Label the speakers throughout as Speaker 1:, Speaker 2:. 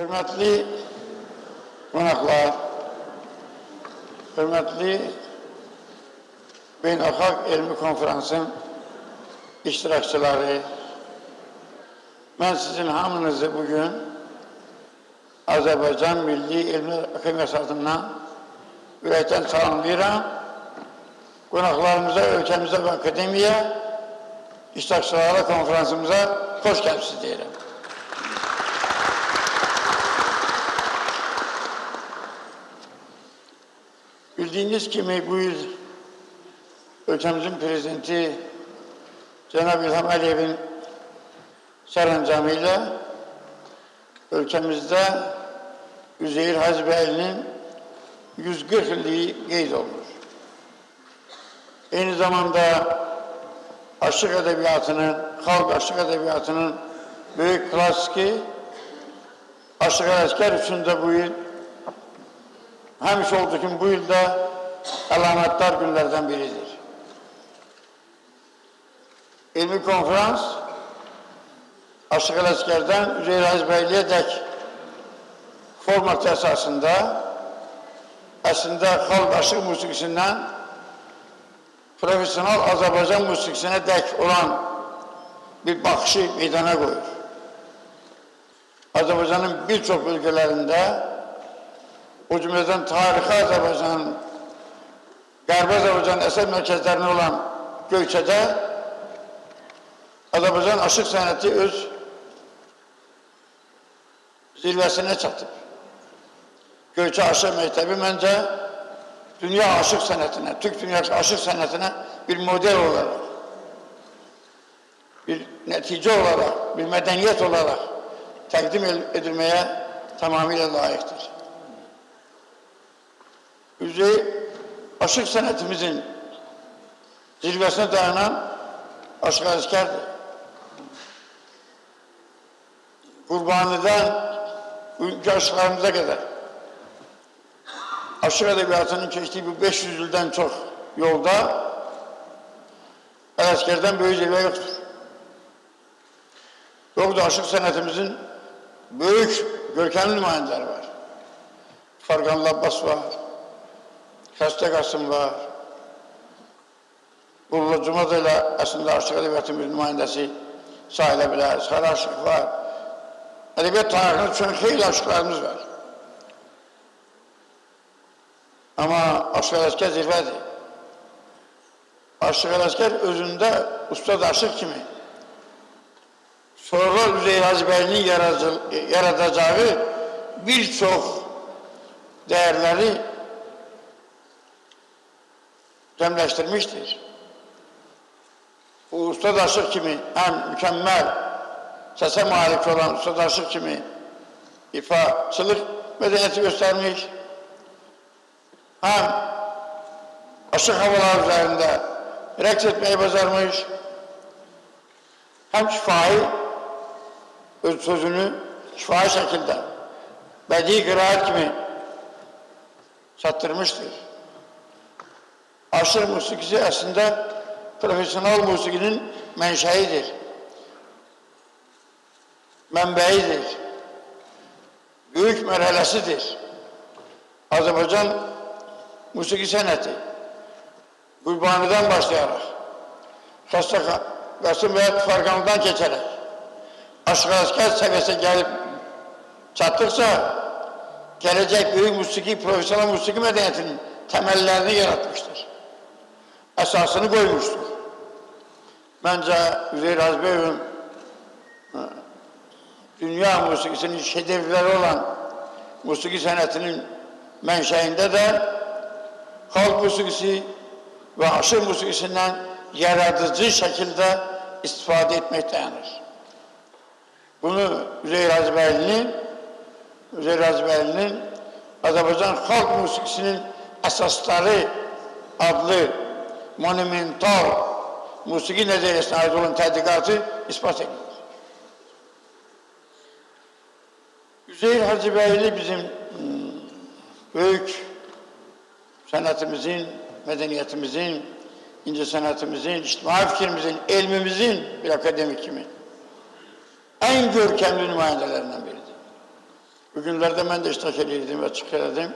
Speaker 1: Hürmetli konaklar, hürmetli Beynəlxalq Elmi Konferansın iştirakçıları, ben sizin hamınızı bugün Azərbaycan Milli Elmi Akademiyası adından ürəkdən salamlayıram. Qonaqlarımıza, ölkəmizə və akademiya, iştirakçılara, konferansımıza hoş gəlmişsiniz deyirəm. Bildiğiniz kimi bu yıl ülkemizin prezidenti Cenab-ı İlham Aliyev'in sərəncamıyla ülkemizde Üzeyir Hacıbəyli'nin 140 illiği qeyd olunur. Aynı zamanda aşıq edebiyatının, xalq aşıq edebiyatının büyük klasiki Aşıq Ələsgər üçün də bu yıl həmişə oldu ki, bu yılda əlamətdar günlərdən biridir. Elmi konferans Aşıq Ələsgərdən Üzeyir Hacıbəyliyə dək format əsasında əslində xalq aşıq musiqisindən profesyonal Azərbaycan musiqisinə dək olan bir baxışı meydana qoyur. Azərbaycanın bir çox bölgələrində, o cümlədən tarixi Azərbaycanın, Qərbi Azərbaycanın əsər mərkəzlərinə olan Göyçədə Azərbaycan aşıq sənəti öz zirvəsinə çatıb. Göyçə aşıq məktəbi məncə dünya aşıq sənətinə, Türk dünyası aşıq sənətinə bir model olaraq, bir nəticə olaraq, bir mədəniyyət olaraq təqdim edilməyə tamamilə layiqdir. Üzeyir aşıq sənətimizin zirvəsinə dayanan Aşıq Ələsgərdir. Qurbanidən bugünkü aşıqlarımıza qədər aşıq edebiyatının keçdiyi bu 500 ildən çox yolda Ələsgərdən böyük zirvə yoxdur. Yoksa aşıq sənətimizin böyük görkəmli nümayəndələri var. Farqanlı Abbas var, Xəstə Qasım var, Qullu Cumad ilə əslində aşıq edebiyatımız nümayəndəsi sayıla bilər, Sarı Aşıq var. Edebiyat tarixində üçün xeyli aşıqlarımız var. Amma Aşıq Ələsgər zirvədir. Aşıq Ələsgər özündə ustad aşıq kimi sonra Üzeyir Hacıbəyli'nin yaradacağı bir çox değerleri cəmləşdirmişdir. Bu ustad aşıq kimi hem mükemmel səsə malik olan ustad aşıq kimi ifaçılıq mədəniyyəti göstermiş, hem aşıq havalar üzerinde rəqs etmeyi bacarmış, hem şifai öz sözünü şifai şekilde bədii qiraat kimi çatdırmışdır. Aşıq musiqisi əslində profesyonal musiqinin mənşəyidir, mənbəyidir, büyük mərhələsidir. Azərbaycan musiqi sənəti Qurbanidən başlayaraq, Xəstə Qasım və Farqanlıdan keçərək Aşıq Ələsgər səviyyəsinə gəlib çatdıqca gələcək böyük musiqi, profesyonel musiqi mədəniyyətinin təməllərini yaratmışdır. Əsasını qoymuşdur. Məncə Üzeyir Hacıbəyli'nin dünya musiqisinin şedevləri olan musiqi sənətinin mənşəyində də xalq musiqisi və aşıq musiqisindən yaradıcı şəkildə istifadə etmək dayanır. Bunu Üzeyir Hacıbəyli'nin Azərbaycan xalq musiqisinin əsasları adlı monumental musiqi nəzəriyyəsinə aid olan tədqiqatı ispat edilir. Üzeyir Hacıbəyli bizim büyük sənətimizin, mədəniyyətimizin, incə sənətimizin, ictimai fikrimizin, elmimizin bir akademik kimi en görkemli nümayəndələrindən biridir. Bugünlerde mən də iştirak edirdim və çıxış elədim.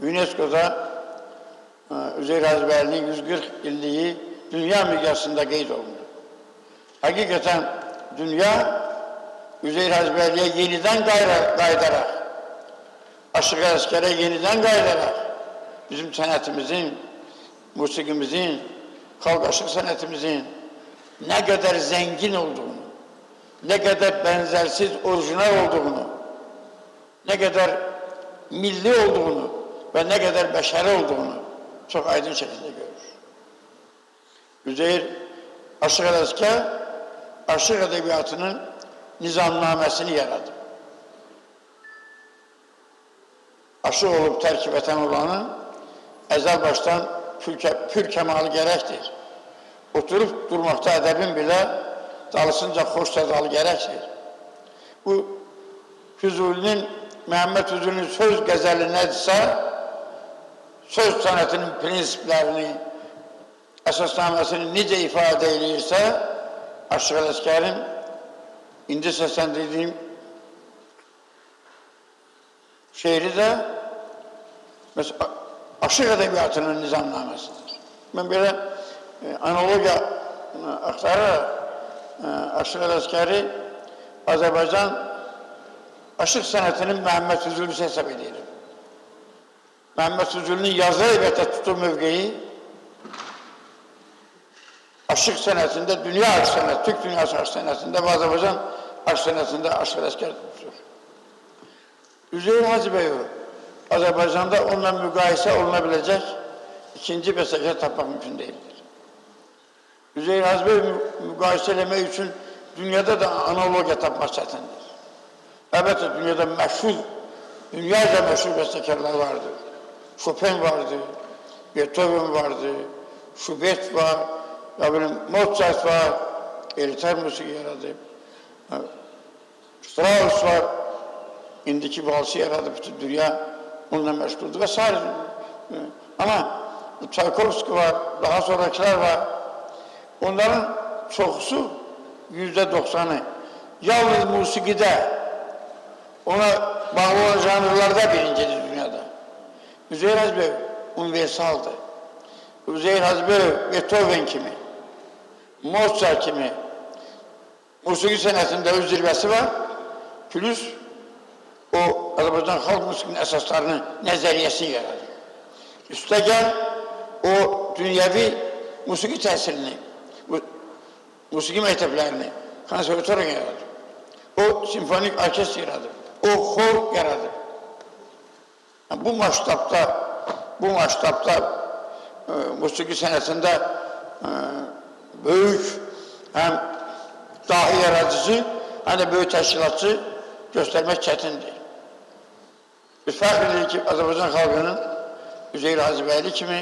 Speaker 1: UNESCO-da Üzeyir Hacıbəylinin 140 illiyi dünya miqyasında qeyd olundu. Həqiqətən dünya Üzeyir Hacıbəyliyə yenidən qayıdaraq, Aşıq Ələsgərə yenidən qayıdaraq bizim sənətimizin, musiqimizin, xalq aşıq sənətimizin nə qədər zəngin olduğunu, nə qədər bənzərsiz, orijinal olduğunu, nə qədər milli olduğunu və nə qədər bəşəri olduğunu çox aydın şəkildə görür. Üzeyir Aşıq Ələsgər aşıq ədəbiyyatının nizamnaməsini yaradı. Aşıq olub tərkib eten olanın əzəl başdan pür kəmalı gərəkdir. Oturub durmaqda ədəbin belə dalısınca xoş sədalı gərəkdir. Bu Füzulinin, Məhəmməd Füzulinin söz qəzəli nədirsə, söz sənətinin prinsiplərini, əsasnaməsini necə ifadə edirsə, Aşıq Ələsgərin indi səsləndirdiyim şeiri də aşıq ədəbiyyatının nizamnaməsidir. Mən belə analogiya axtararaq Aşıq Ələsgəri Azərbaycan aşıq sənətinin Məhəmməd Füzulisi hesab edirəm. Məhəmməd Füzulinin yazı ədəbiyyata tutuq mövqeyi aşıq sənətində, dünya aşıq sənəti, Türk dünyası aşıq sənətində və Azərbaycan aşıq sənətində Aşıq Ələsgər tutur. Üzeyir Hacıbəyov Azərbaycanda onunla müqayisə oluna biləcək ikinci bəstəkar tapmaq mümkün deyildir. Üzeyir Hacıbəyov müqayisə eləmək üçün dünyada da analogiya tapmaq çətindir. Əlbəttə, dünyada məşhur, dünyaca məşhur bəstəkarlar vardır. Chopin vardır, Beethoven vardır, Schubert var, Mozart var, elitər musiqi yaradıb, Strauss var, indiki valsı yaradıb, bütün dünya onunla məşğuldur və s. Amma Tchaikovsky var, daha sonrakiler var. Onların çoxusu, %90'ı yalnız musiqidə, ona bağlı olan janrlarda birincidir dünyada. Üzeyir Hacıbəyov universaldır. Üzeyir Hacıbəyov Beethoven kimi, Mozart kimi musiqi sənətində öz zirvəsi var, plus o Azərbaycan xalq musiqinin əsaslarını, nəzəriyyəsini yaradır. Üstəgəl o dünyəvi musiqi təhsilini, musiqi məktəblərini, konservatoriya yaradır. O simfonik orkestr yaradır, o xor yaradır. Bu maştabda musiqi sənətində böyük həm dahi yaradıcı, həm də böyük təşkilatçı göstərmək çətindir. Biz fəxr edirik ki, Azərbaycan xalqının Üzeyir Hacıbəyli kimi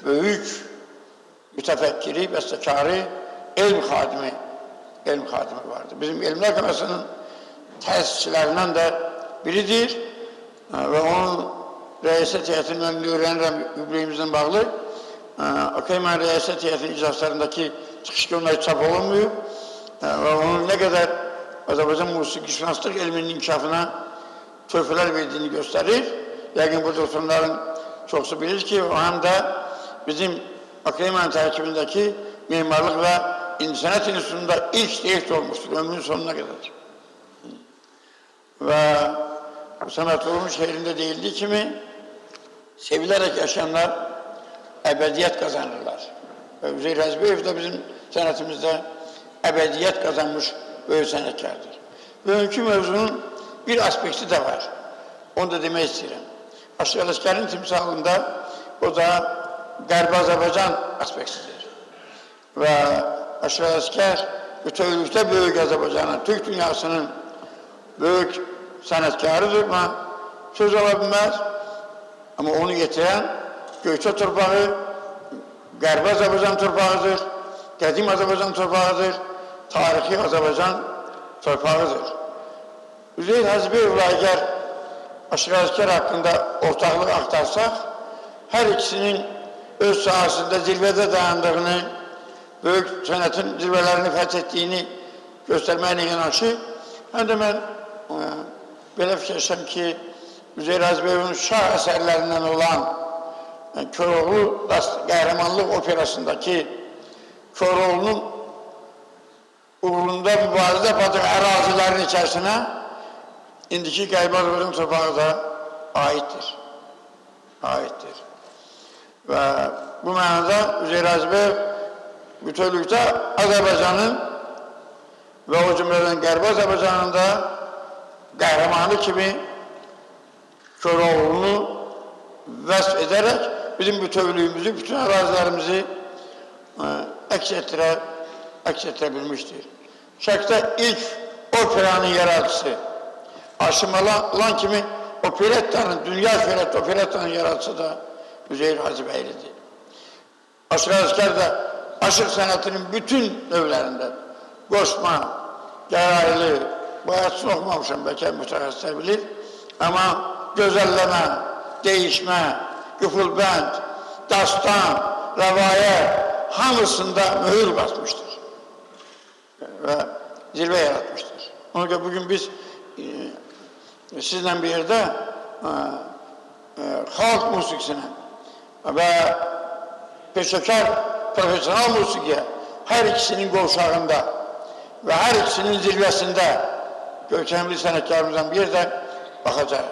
Speaker 1: böyük mütəfəkkiri, bəstəkarı, elm xadimi vardır. Bizim Elmlər Komitəsinin təsisçilərindən də biridir və onun rəiyyət heyətindən öyrənirəm yübleyimizlə bağlı. Akademiyanın rəiyyət heyətinin iclaslarındakı çıxış görmək çap olunmuyor və onun nə qədər Azərbaycan musiqişünaslıq elminin inkişafına töhfələr verdiğini göstərir. Yəqin burada oturanların çoxsu bilir ki, o həm də bizim akademiyanın tərkibindəki mimarlıq və İncəsənət İnstitutunda ilk direktor olmuşdur, ömrünün sonuna qədər. Və Səməd Vurmuş şehrində deyildiği kimi, sevilərək yaşayanlar əbədiyyət qazanırlar. Və Üzeyir Hacıbəyov da bizim sənətimizdə əbədiyyət qazanmış böyük sənətkardır. Bugünkü mövzunun bir aspekti də var. Onu da demək istəyirəm. Aşıq Ələsgərin timsalında o da Qərbi Azərbaycan aspektidir. Və Aşıq Ələsgər bütövlükdə böyük Azərbaycanın, Türk dünyasının böyük sənətkarıdır. Söz ola bilməz. Amma onu getirən Göyçə torpağı, Qərbi Azərbaycan torpağıdır, Qədim Azərbaycan torpağıdır, tarixi Azərbaycan torpağıdır. Üzeyir Hacıbəyovla əgər Aşıq Ələsgər haqqında ortaqlıq axtarsaq, hər ikisinin öz sahəsində zirvədə dayandığını, böyük sənətin zirvələrini fəth etdiyini göstərməklə yanaşı, həm də mən belə fikirləşəm ki, Üzeyir Hacıbəyovun şah əsərlərindən olan Koroğlu qəhrəmanlıq operasındakı Koroğlu'nun uğrunda mübarizə apardığı ərazilərin içərisinə indiki Qərbi Azərbaycan torpağı da aiddir. Və bu mənada Üzeyir Hacıbəyev bütövlükdə Azərbaycanın və o cümlədən Qərbi Azərbaycanın da qəhrəmanı kimi Koroğlu'nu vəsf edərək bizim bütövlüyümüzü, bütün ərazilərimizi əks etdirə bilmişdir. Şərqdə ilk operanın yaradıcısı, Aşımalan kimi dünya operettanın yaradıcısı da Üzeyir Hacıbəylidir. Aşıq Ələsgər də aşıq sənətinin bütün növlərində qoşma, gəraylı, bayatçını oxumamışam, bəlkə mütəxəssislər bilir, amma gözəlləmə, değişmə, qıfılbənd, dastan, rəvayət hamısında mühür basmışdır və zirvə yaratmışdır. Ona görə bugün biz sizlə bir yerdə xalq musiqisinə və peşəkar profesional musiqiyə hər ikisinin qovşağında və hər ikisinin zirvəsində görkəmli sənətkarımızdan bir yerdə baxacaq.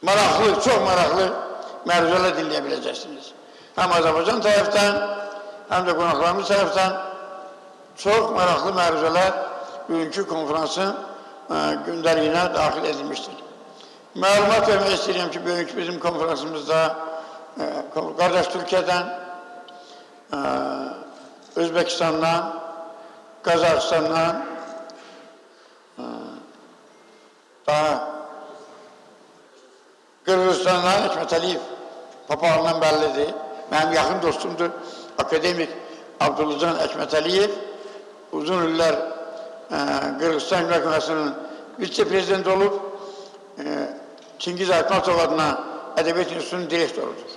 Speaker 1: Maraqlı, çox maraqlı məruzələr dinləyə biləcəksiniz. Həm Azərbaycan tərəfdən, həm də qonaqlarımız tərəfdən çox maraqlı məruzələr bugünkü konferansın gündəliyinə daxil edilmişdir. Məlumat vermək istəyirəm ki, bugünkü bizim konferansımızda qardaş Türkiyədən, Özbəkistandan, Qazaxıstandan, Qırğızstandan Hikmət Əliyev papağından bəllidir. Mənim yaxın dostumdur, akademik Abdülcan Hikmət Əliyev. Uzun illər Qırğızstan Məhkəməsinin vitse-prezidenti olub, Çingiz Aytmatov adına Ədəbiyyat İnstitutunun direktorudur.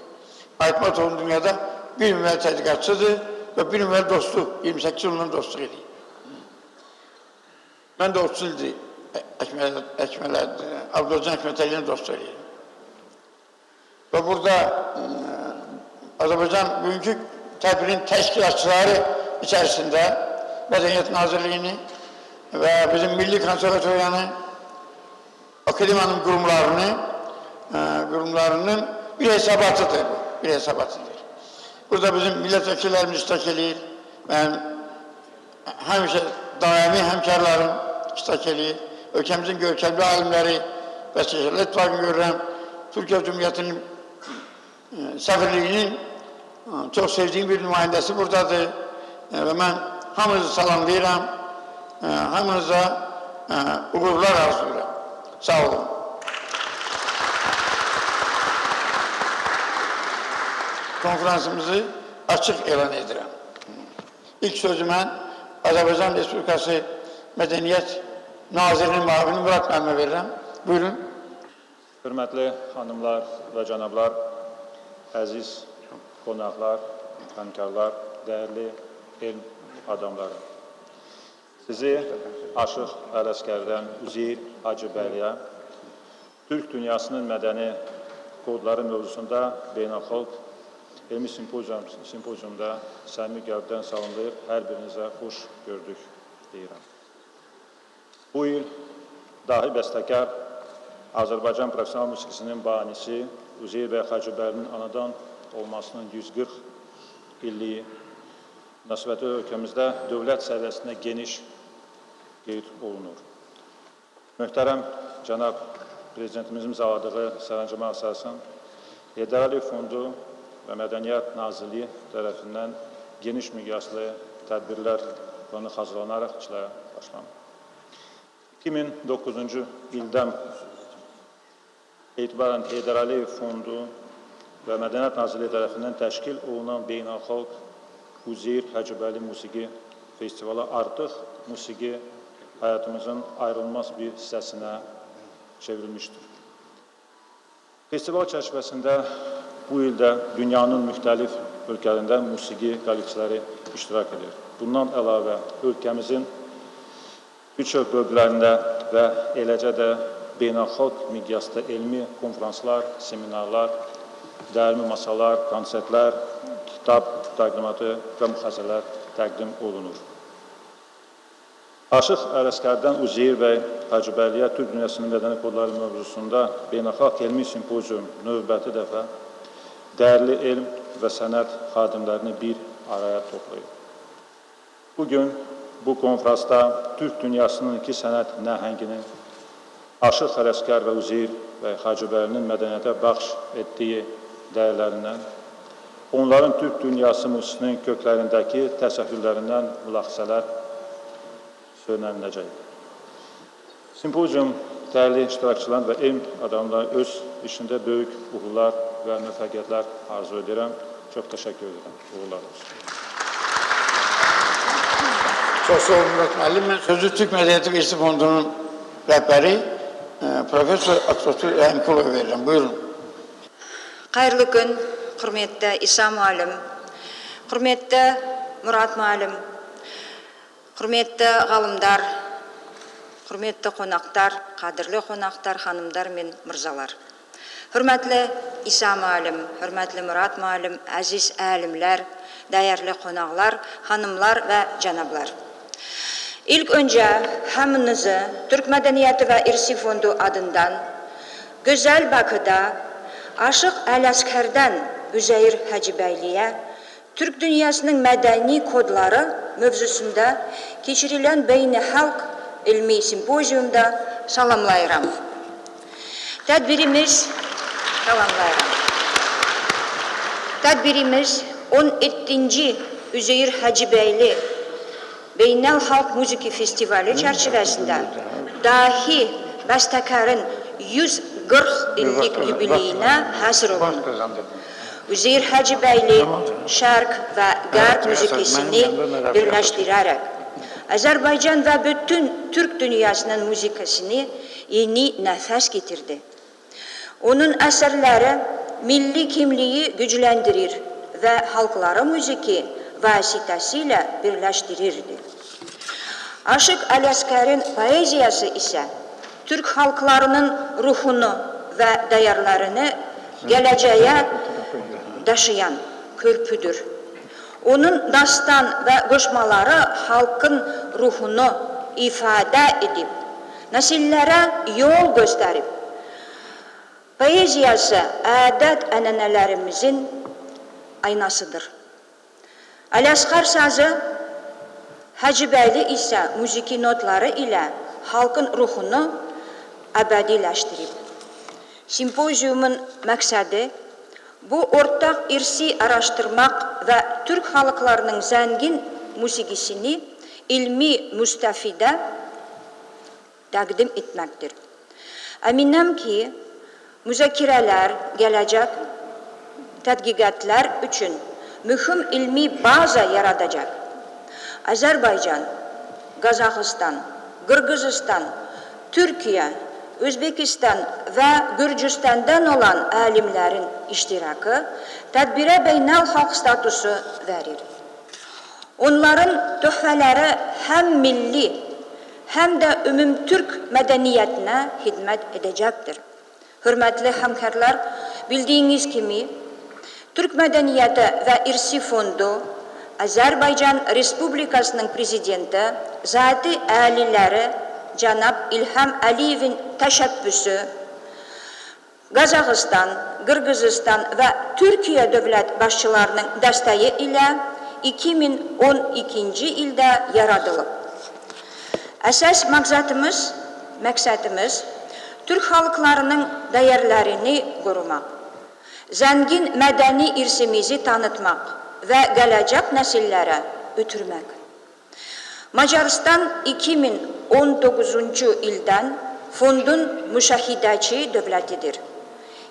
Speaker 1: Aytmatovun dünyada bir nüməli tədqiqatçıdır və bir nüməli dostu, 28 yılından dostluq edir. Mən də 30 ildir Abdülcan Hikmət Əliyev'in dostluq edirəm. Və burada Azərbaycan bugünkü tədbirin təşkilatçıları içərisində Mədəniyyət Nazirliyini və bizim Milli Konservatoriyanı, akademiyanın qurumlarının bir hesabatıdır bu. Burada bizim milletvekillerimiz iştirak edir. Mən həmişə daimi həmkarlarım iştirak edir. Ölkəmizin görkəmli alimləri və Şəhərlər İttifaqını görürəm. Türkiyə Cumhuriyyətinin səfirliyinin çox sevdiyim bir nümayəndəsi buradadır. Və mən hamınızı salamlayıram. Hamınıza uğurlar arzulayıram. Sağ olun. Konferansımızı açıq elan edirəm. İlk sözü mən Azərbaycan Respublikası Mədəniyyət Nazirinin müavini Murad müəllimə verirəm. Buyurun.
Speaker 2: Hörmətli xanımlar və cənablar, əziz qonaqlar, həmkarlar, dəyərli elm adamları. Sizi Aşıq Ələsgərdən Üzeyir Hacıbəyliyə Türk dünyasının mədəni kodları mövzusunda beynəlxalq elmi simpoziyumda səmimi qəlbdən salamlayıb, hər birinizə xoş gördük deyirəm. Bu il dahi bəstəkar Azərbaycan profesional musiqisinin banisi Üzeyir bəy Hacıbəylinin anadan olmasının 140 illiyi münasibəti ölkəmizdə dövlət səviyyəsində geniş qeyd olunur. Möhtərəm cənab Prezidentimizin imzaladığı sərəncama əsasən Heydər Əliyev Fondu və Mədəniyyət Nazirliyi tərəfindən geniş miqyaslı tədbirlər planı hazırlanaraq işlərə başlanır. 2009-cu ildən etibarən Heydər Əliyev Fondu və Mədəniyyət Nazirliyi tərəfindən təşkil olunan beynəlxalq Üzeyir Hacıbəyli Musiqi Festivalı artıq musiqi həyatımızın ayrılmaz bir hissəsinə çevrilmişdir. Festival çərçivəsində bu ildə dünyanın müxtəlif ölkələrində musiqi kollektivləri iştirak edir. Bundan əlavə ölkəmizin bir çox bölgələrində və eləcə də beynəlxalq miqyasda elmi konferanslar, seminarlar, dərmi masalar, konsertlər, kitab təqdimatı və mühazirələr təqdim olunur. Aşıq Ələsgərdən Üzeyir bəy Hacıbəyliyə Türk dünyasının mədəni kodları mövzusunda beynəlxalq elmi simpozium növbəti dəfə dəyərli elm və sənət xadimlərini bir araya toplayıb. Bugün bu konferansda Türk dünyasının iki sənət nəhənginin Aşıq Ələsgər və Üzeyir bəy Hacıbəylinin mədəniyyətə bəxş etdiyi dəyərlərindən, onların Türk dünyası musiqisinin köklərindəki təsəvvürlərindən mülaxizələr söyləniləcək. Simpozium dəyərli iştirakçılar və elm adamları öz işində böyük uğurlar və müvəffəqiyyətlər arzu edirəm. Çox təşəkkür edirəm. Uğurlar olsun.
Speaker 1: Çox sağ olun Murat müəllim. Mən sözü Türk Mədəniyyəti və İrsi Fondunun rəhbəri Profesor Aksotu Rəhimqulova verirəm. Buyurun.
Speaker 3: Xeyirli gün, hürmetli İsa müəllim, hürmetli Murat müəllim, hürmetli ғалымдар, hürmetli qonaqlar, qadirli qonaqlar, xanımlar мен mırzalar. Hürmetli İsa müəllim, hürmetli Murat müəllim, aziz əlimlər, değerli qonaqlar, xanımlar və cənablar. İlk önce hamınızı Türk Medeniyeti ve İrsi Fondu adından güzel Bakı'da Aşıq Ələsgərdən Üzeyir Hacıbəyliyə Türk dünyasının medeni kodları mövzusunda geçirilen beynəlxalq ilmi simpoziumda salamlayıram. Tədbirimiz 17. Üzeyir Hacıbəyli Beynəlxalq Müzik Festivali çərçivəsində dahi bəstəkarın 140 illik yubileyinə həsr olunur. Üzeyir Hacıbəyli şərq və qərb müzikisini birləşdirərək Azərbaycan və bütün Türk dünyasının müzikisini yeni nəfəs getirdi. Onun əsərləri milli kimliyi gücləndirir və halkları müziki vasitəsilə birləşdirirdi. Aşıq Ələsgərin poeziyası isə Türk halklarının ruhunu və dəyərlərini gələcəyə daşıyan körpüdür. Onun dastan və qoşmaları halkın ruhunu ifadə edib, nəsillərə yol göstərib. Poeziyası ədət-ənənələrimizin aynasıdır. Ələsgər sazı, Hacıbəyli isə müziki notları ilə halkın ruhunu əbədiləşdirib. Simpoziumun məqsədi bu ortaq irsi araşdırmaq və Türk halklarının zəngin musiqisini ilmi müstəfidə təqdim etməkdir. Əminəm ki, müzakirələr gələcək tədqiqatlar üçün mühüm ilmi baza yaradacaq. Azərbaycan, Qazaxıstan, Qırğızistan, Türkiyə, Özbekistan və Gürcüstandan olan alimlərin iştirakı tədbirə beynəlxalq statusu verir. Onların töhfələri həm milli, həm də ümumtürk mədəniyyətinə xidmət edəcəkdir. Hörmətli həmkarlar, bildiyiniz kimi, Türk Mədəniyyəti və İrsi Fondu Azərbaycan Respublikasının prezidenti Zati Əliləri Cənab İlham Əliyevin təşəbbüsü Qazaxıstan, Qırğızistan və Türkiyə dövlət başçılarının dəstəyi ilə 2012-ci ildə yaradılıb. Əsas məqsədimiz Türk xalqlarının dəyərlərini qorumaq, zəngin mədəni irsimizi tanıtmaq və gələcək nəsillərə ötürmək. Macaristan 2019-cu ildən fondun müşahidəçi dövlətidir.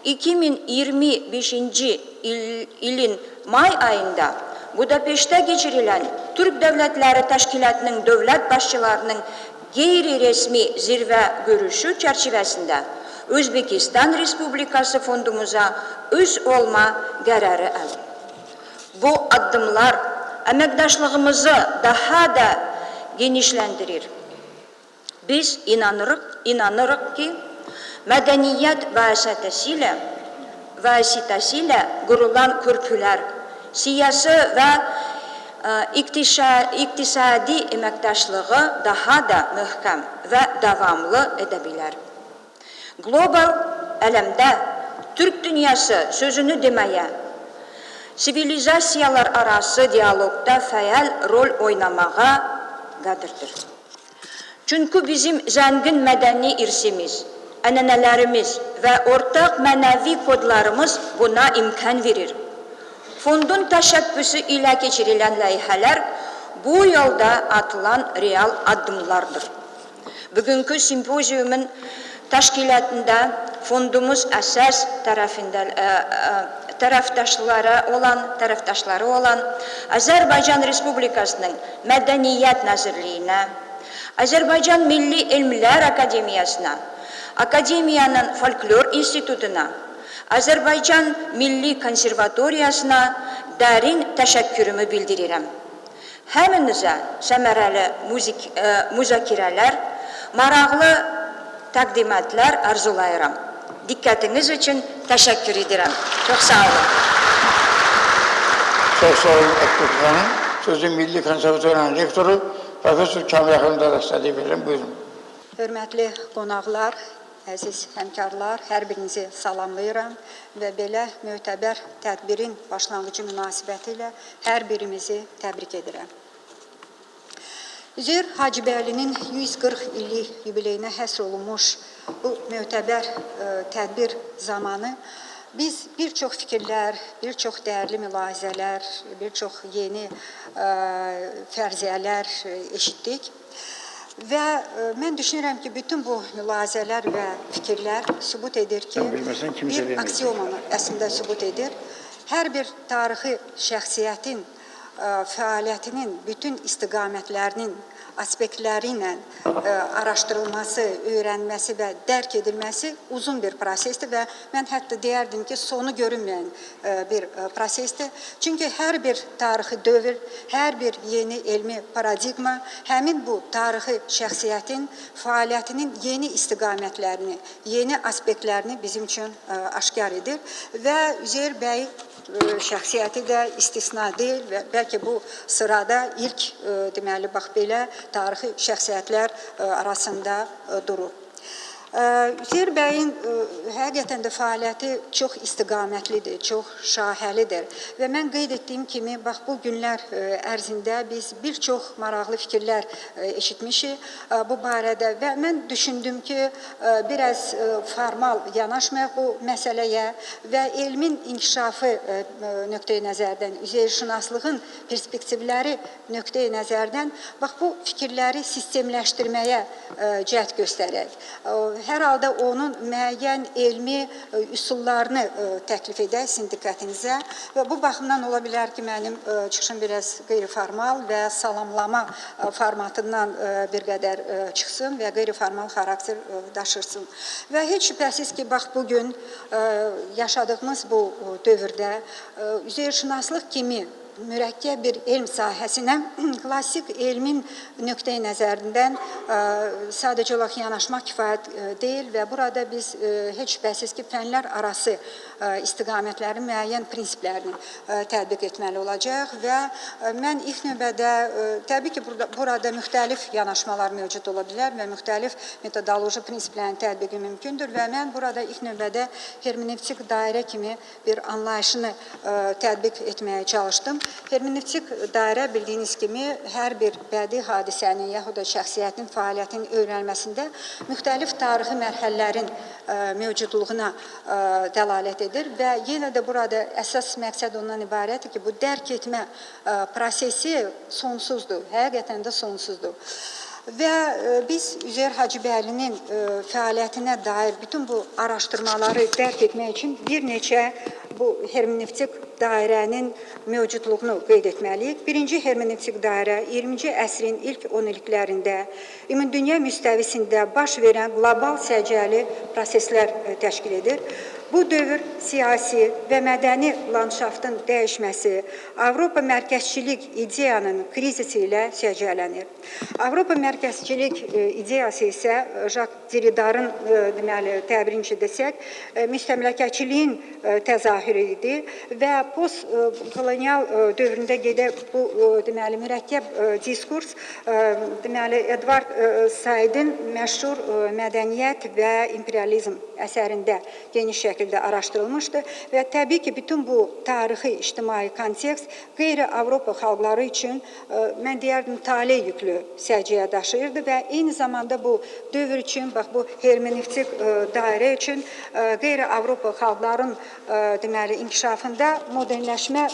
Speaker 3: 2025-ci ilin may ayında Budapeştdə geçirilen Türk Devletleri Təşkilatının dövlət başçılarının qeyri-resmi zirvə görüşü çərçivəsində Özbekistan Respublikası fondumuza üz olma qərarı aldı. Bu addımlar əməkdaşlığımızı daha da genişləndirir. Biz inanırıq ki, mədəniyyət vasitəsilə qurulan körpülər siyasi və iqtisadi əməkdaşlığı daha da möhkəm və davamlı edə bilər. Qlobal aləmdə Türk dünyası sözünü deməyə, sivilizasiyalar arası diyalogda fəal rol oynamağa qadirdir. Çünki bizim zəngin mədəni irsimiz, ənənələrimiz və ortaq mənəvi kodlarımız buna imkan verir. Fondun təşəbbüsü ilə keçirilən layihələr bu yolda atılan real addımlardır. Bugünkü simpoziumun təşkilatında fondumuz əsas tərəfdaşları olan Azərbaycan Respublikasının Mədəniyyət Nazirliyinə, Azərbaycan Milli Elmlər Akademiyasına, Akademiyanın Folklor İnstitutuna, Azərbaycan Milli Konservatoriyasına dərin təşəkkürümü bildirirəm. Həminizə səmərəli müzakirələr, maraqlı təqdimatlar arzulayıram. Diqqətiniz üçün təşəkkür edirəm. Çox sağ olun.
Speaker 1: Çox sağ olun Əkbər xanım. Sözü Milli Konservatoriyanın rektoru Profesör Kamil Axundova rəslədi verirəm. Buyurun.
Speaker 4: Hörmətli qonaqlar, əziz həmkarlar, hər birinizi salamlayıram və belə mötəbər tədbirin başlanğıcı münasibəti ilə hər birimizi təbrik edirəm. Üzeyir Hacıbəylinin 140 illik yubileyinə həsr olunmuş bu mötəbər tədbir zamanı biz bir çox fikirlər, bir çox dəyərli mülahizələr, bir çox yeni fərziyyələr eşitdik. Və mən düşünürəm ki, bütün bu mülahizələr və fikirlər sübut edir ki, bir aksiomanı əslində sübut edir. Hər bir tarixi şəxsiyyətin fəaliyyətinin bütün istiqamətlərinin aspektləri ilə araşdırılması, öyrənməsi və dərk edilməsi uzun bir prosesdir və mən hətta deyərdim ki, sonu görünməyən bir prosesdir. Çünki hər bir tarixi dövr, hər bir yeni elmi paradigma həmin bu tarixi şəxsiyyətin fəaliyyətinin yeni istiqamətlərini, yeni aspektlərini bizim üçün aşkar edir və Üzeyir bəy şəxsiyyəti də istisna deyil və bəlkə bu sırada ilk deməli bax belə tarixi şəxsiyyətlər arasında durur. Üzeyir bəyin həqiqətən də fəaliyyəti çox istiqamətlidir, çox şahəlidir və mən qeyd etdiyim kimi, bax bu günlər ərzində biz bir çox maraqlı fikirlər eşitmişik bu barədə və mən düşündüm ki, biraz formal yanaşmayaq bu məsələyə və elmin inkişafı nöqteyi nəzərdən, üzeyirşünaslığın perspektivləri nöqteyi nəzərdən bax bu fikirləri sistemləşdirməyə cəhd göstərək. Hər halda onun müəyyən elmi üsullarını təklif edək sizin diqqətinizə və bu baxımdan ola bilər ki, mənim çıxışım biraz qeyri-formal və salamlama formatından bir qədər çıxsın və qeyri-formal xarakter daşırsın. Və heç şübhəsiz ki, bax bugün yaşadığımız bu dövrdə üzeyirşünaslıq kimi mürəkkəb bir elm sahəsinə klassik elmin nöqteyi nəzərindən sadəcə olaraq yanaşmaq kifayət deyil və burada biz heç şübhəsiz ki, fənlər arası istiqamətlərin müəyyən prinsiplərini tətbiq etməli olacaq və mən ilk növbədə təbii ki, burada müxtəlif yanaşmalar mövcud ola bilər və müxtəlif metodoloji prinsiplərin tətbiqi mümkündür və mən burada ilk növbədə hermenevtik dairə kimi bir anlayışını tətbiq etməyə çalışdım. Hermenevtik dairə bildiyiniz kimi hər bir bədii hadisənin yaxud da şəxsiyyətin fəaliyyətinin öyrənməsində müxtəlif tarixi mərhələlərin mövcudluğuna dəlalət edir və yenə də burada əsas məqsəd ondan ibarətdir ki, bu dərk etmə prosesi sonsuzdur, həqiqətən də sonsuzdur. Və biz Üzeyir Hacıbəylinin fəaliyyətinə dair bütün bu araşdırmaları dərk etmək üçün bir neçə bu hermenevtik dairənin mövcudluğunu qeyd etməliyik. Birinci hermenevtik dairə 20-ci əsrin ilk 10 illiklərində ümumdünya müstəvisində baş verən qlobal səciyyəli proseslər təşkil edir. Bu dövr siyasi və mədəni landşaftın dəyişməsi, Avropa mərkəzçilik ideyanın krizisi ilə səciyyələnir. Avropa mərkəzçilik ideyası isə Jacques Derridar'ın deməli təbirinci desək, müstəmləkəçiliyin təzahürü idi və postkolonial dövründə gedək bu deməli mürəkkəb diskurs deməli Edward Saidin məşhur mədəniyyət və imperializm əsərində geniş şəkildə araşdırılmışdı və təbii ki, bütün bu tarixi, ictimai kontekst qeyri-Avropa xalqları üçün mən deyərdim tale yüklü səciyyə daşıyırdı və eyni zamanda bu dövr üçün, bax bu hermenevtik dairə üçün qeyri-Avropa xalqların deməli inkişafında modernləşmə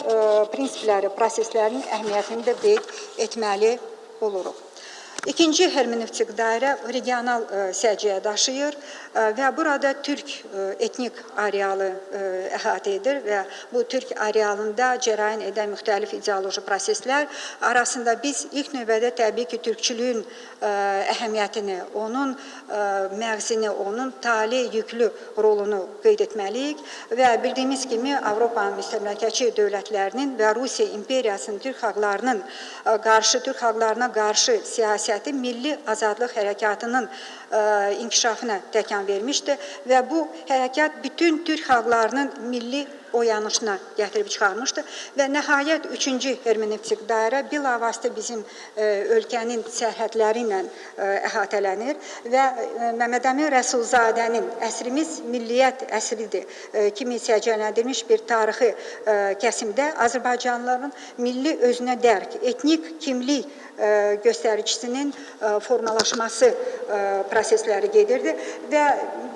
Speaker 4: prinsipləri, proseslərinin əhəmiyyətini də qeyd etməli oluruq. İkinci hermenevtik dairə regional səciyyə daşıyır və burada türk etnik arealı əhatə edir və bu türk arealında cərəyan edən müxtəlif ideoloji proseslər arasında biz ilk növbədə təbii ki, türkçülüyün əhəmiyyətini, onun məğzini, onun tale yüklü rolunu qeyd etməliyik və bildiyimiz kimi Avropanın müstəmləkəçi dövlətlərinin və Rusiya imperiyasının türk xalqlarına qarşı siyasəti milli azadlıq hərəkatının inkişafına təkan vermişdi və bu hərəkat bütün türk xalqlarının milli oyanışına gətirib çıxarmışdı və nəhayət üçüncü hermenevtik dairə bilavasitə bizim ölkənin sərhədləri ilə əhatələnir və Məmməd Əmin Rəsulzadənin əsrimiz milliyyət əsridir kimi səciyyələndirilmiş bir tarixi kəsimdə Azərbaycanlıların milli özünə dərk, etnik kimlik göstəricisinin formalaşması prosesləri gedirdi və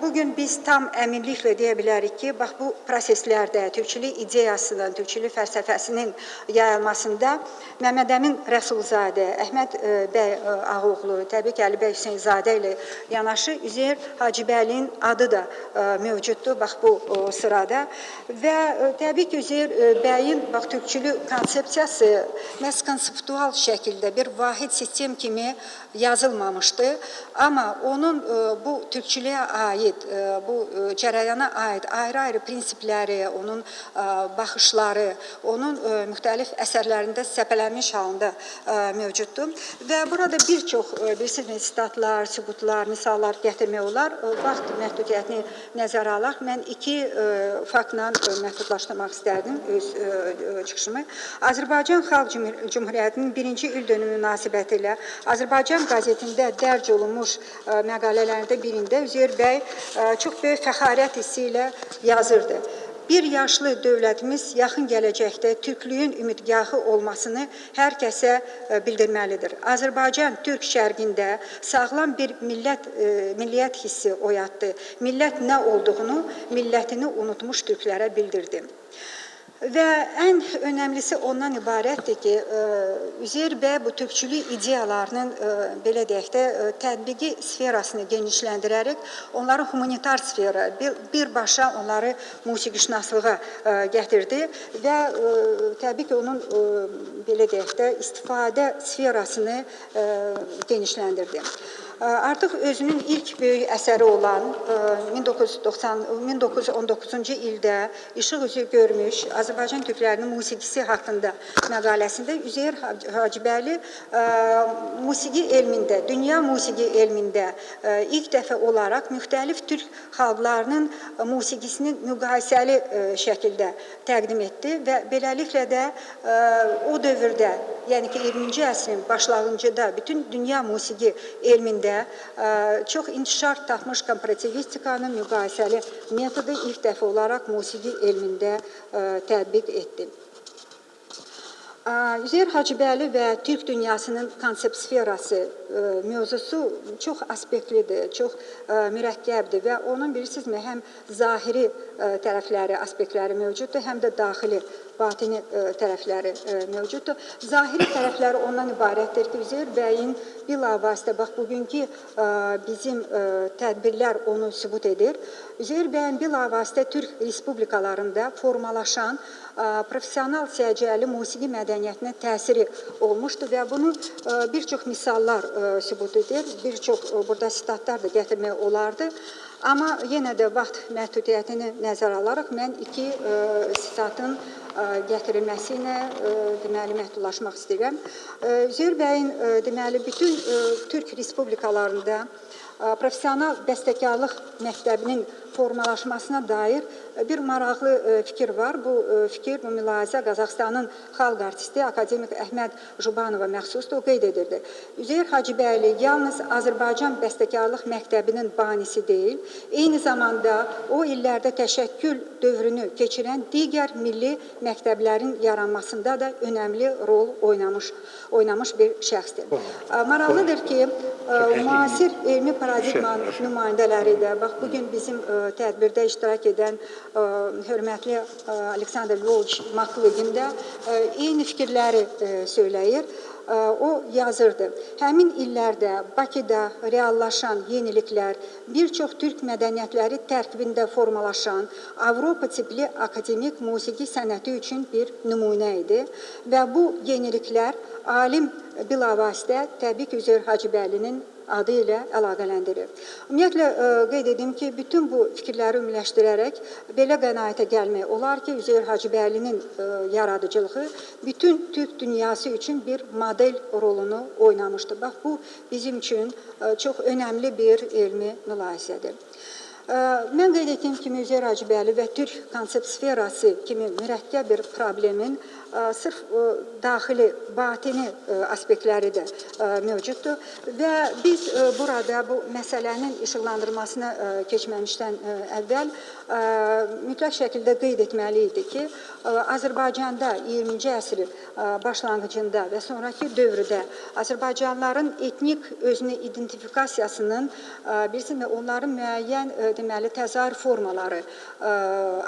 Speaker 4: bugün biz tam əminliklə deyə bilərik ki, bax bu proseslərdə türkçülük ideyasının, türkçülük fəlsəfəsinin yayılmasında Məmməd Əmin Rəsulzadə, Əhməd bəy Ağoğlu, təbii ki, Əli bəy Hüseynzadə ilə yanaşı Üzeyir Hacıbəlinin adı da mövcuddur bax bu sırada və təbii ki, Üzeyir bəyin bax türkçülük konsepsiyası məhz konseptual şəkildə bir vahid sistem kimi yazılmamışdı. Amma onun bu türkçülüyə aid, bu cərəyana aid ayrı-ayrı prinsipləri, onun baxışları, onun müxtəlif əsərlərində səpələnmiş halında mövcuddur. Və burada bir çox sitatlar, sübutlar, misallar gətirmək olar. Vaxt məhdudiyyətini nəzərə alaq. Mən iki faktla məhdudlaşdırmaq istərdim öz çıxışımı. Azərbaycan Xalq Cümhuriyyətinin birinci il dönümü münasibəti ilə Azərbaycan qəzetində dərc olunmuş məqalələrində birində Üzeyir bəy çox böyük fəxarət hissi ilə yazırdı. Bir yaşlı dövlətimiz yaxın gələcəkdə türklüyün ümidgahı olmasını hər kəsə bildirməlidir. Azərbaycan Türk şərqində sağlam bir milliyyət hissi oyatdı. Millət nə olduğunu, millətini unutmuş türklərə bildirdi. Və ən önəmlisi ondan ibarətdir ki, Üzeyir bəy bu türkçülük ideyalarının belə deyək də tətbiqi sferasını genişləndirərək onları humanitar sfera, birbaşa onları musiqişünaslığa gətirdi və təbii ki, onun belə deyək də istifadə sferasını genişləndirdi. Artıq özünün ilk böyük əsəri olan 1919-cu ildə işıq üzü görmüş Azərbaycan türklərinin musiqisi haqqında məqaləsində Üzeyir Hacıbəyli musiqi elmində, dünya musiqi elmində ilk dəfə olaraq müxtəlif türk xalqlarının musiqisini müqayisəli şəkildə təqdim etdi və beləliklə də o dövrdə, yəni ki 20-ci əsrin başlanğıcında bütün dünya musiqi elmində çox intişar tapmış komparativistikanın müqayisəli metodu ilk dəfə olaraq musiqi elmində tətbiq etdi. Üzeyir Hacıbəyli və Türk dünyasının konsept sferası mövzusu çox aspektlidir, çox mürəkkəbdir və onun bilirsizmi həm zahiri tərəfləri, aspektləri mövcuddur, həm də daxili, batini tərəfləri mövcuddur. Zahiri tərəfləri ondan ibarətdir ki, Üzeyir bəyin bilavasitə, bax, bugünkü bizim tədbirlər onu sübut edir. Üzeyir bəyin bilavasitə Türk respublikalarında formalaşan profesional səciyyəli musiqi mədəniyyətinə təsiri olmuşdur və bunu bir çox misallar sübut edir, bir çox burada sitatlar da gətirmək olardı. Amma yenə də vaxt məhdudiyyətini nəzərə alaraq mən iki sitatın gətirilməsi ilə deməli məhdudlaşmaq istəyirəm. Üzeyir bəyin deməli bütün Türk respublikalarında professional bəstəkarlıq məktəbinin formalaşmasına dair bir maraqlı fikir var. Bu fikir, bu mülahizə Qazaxıstanın xalq artisti akademik Əhməd Jubanova məxsusdur. O qeyd edirdi. Üzeyir Hacıbəyli yalnız Azərbaycan bəstəkarlıq məktəbinin banisi deyil, eyni zamanda o illərdə təşəkkül dövrünü keçirən digər milli məktəblərin yaranmasında da önəmli rol oynamış bir şəxsdir. Maraqlıdır ki, müasir elmi paradigmanın nümayəndələri də, bax, bugün bizim tədbirdə iştirak edən hörmətli Aleksandr Lvovich Maklıgin də eyni fikirləri söyləyir. O yazırdı. Həmin illərdə Bakıda reallaşan yeniliklər bir çox türk mədəniyyətləri tərkibində formalaşan Avropa tipli akademik musiqi sənəti üçün bir nümunə idi və bu yeniliklər alim bilavasitə təbii ki, Üzeyir Hacıbəylinin adı ilə əlaqələndirir. Ümumiyyətlə, qeyd edim ki, bütün bu fikirləri ümumiləşdirərək belə qənaətə gəlmək olar ki, Üzeyir Hacıbəylinin yaradıcılığı bütün Türk dünyası üçün bir model rolunu oynamışdır. Bax, bu bizim üçün çox önəmli bir elmi mülahizədir. Mən qeyd etdiyim kimi Üzeyir Hacıbəyli və Türk konsept sferası kimi mürəkkəb bir problemin sırf daxili, batini aspektləri də mövcuddur və biz burada bu məsələnin işıqlandırmasına keçməmişdən əvvəl mütləq şəkildə qeyd etməliydik ki, Azərbaycanda 20-ci əsrin başlanğıcında və sonraki dövrdə Azərbaycanlıların etnik özünü identifikasiyasının bilirsiniz, onların müəyyən deməli təzahür formaları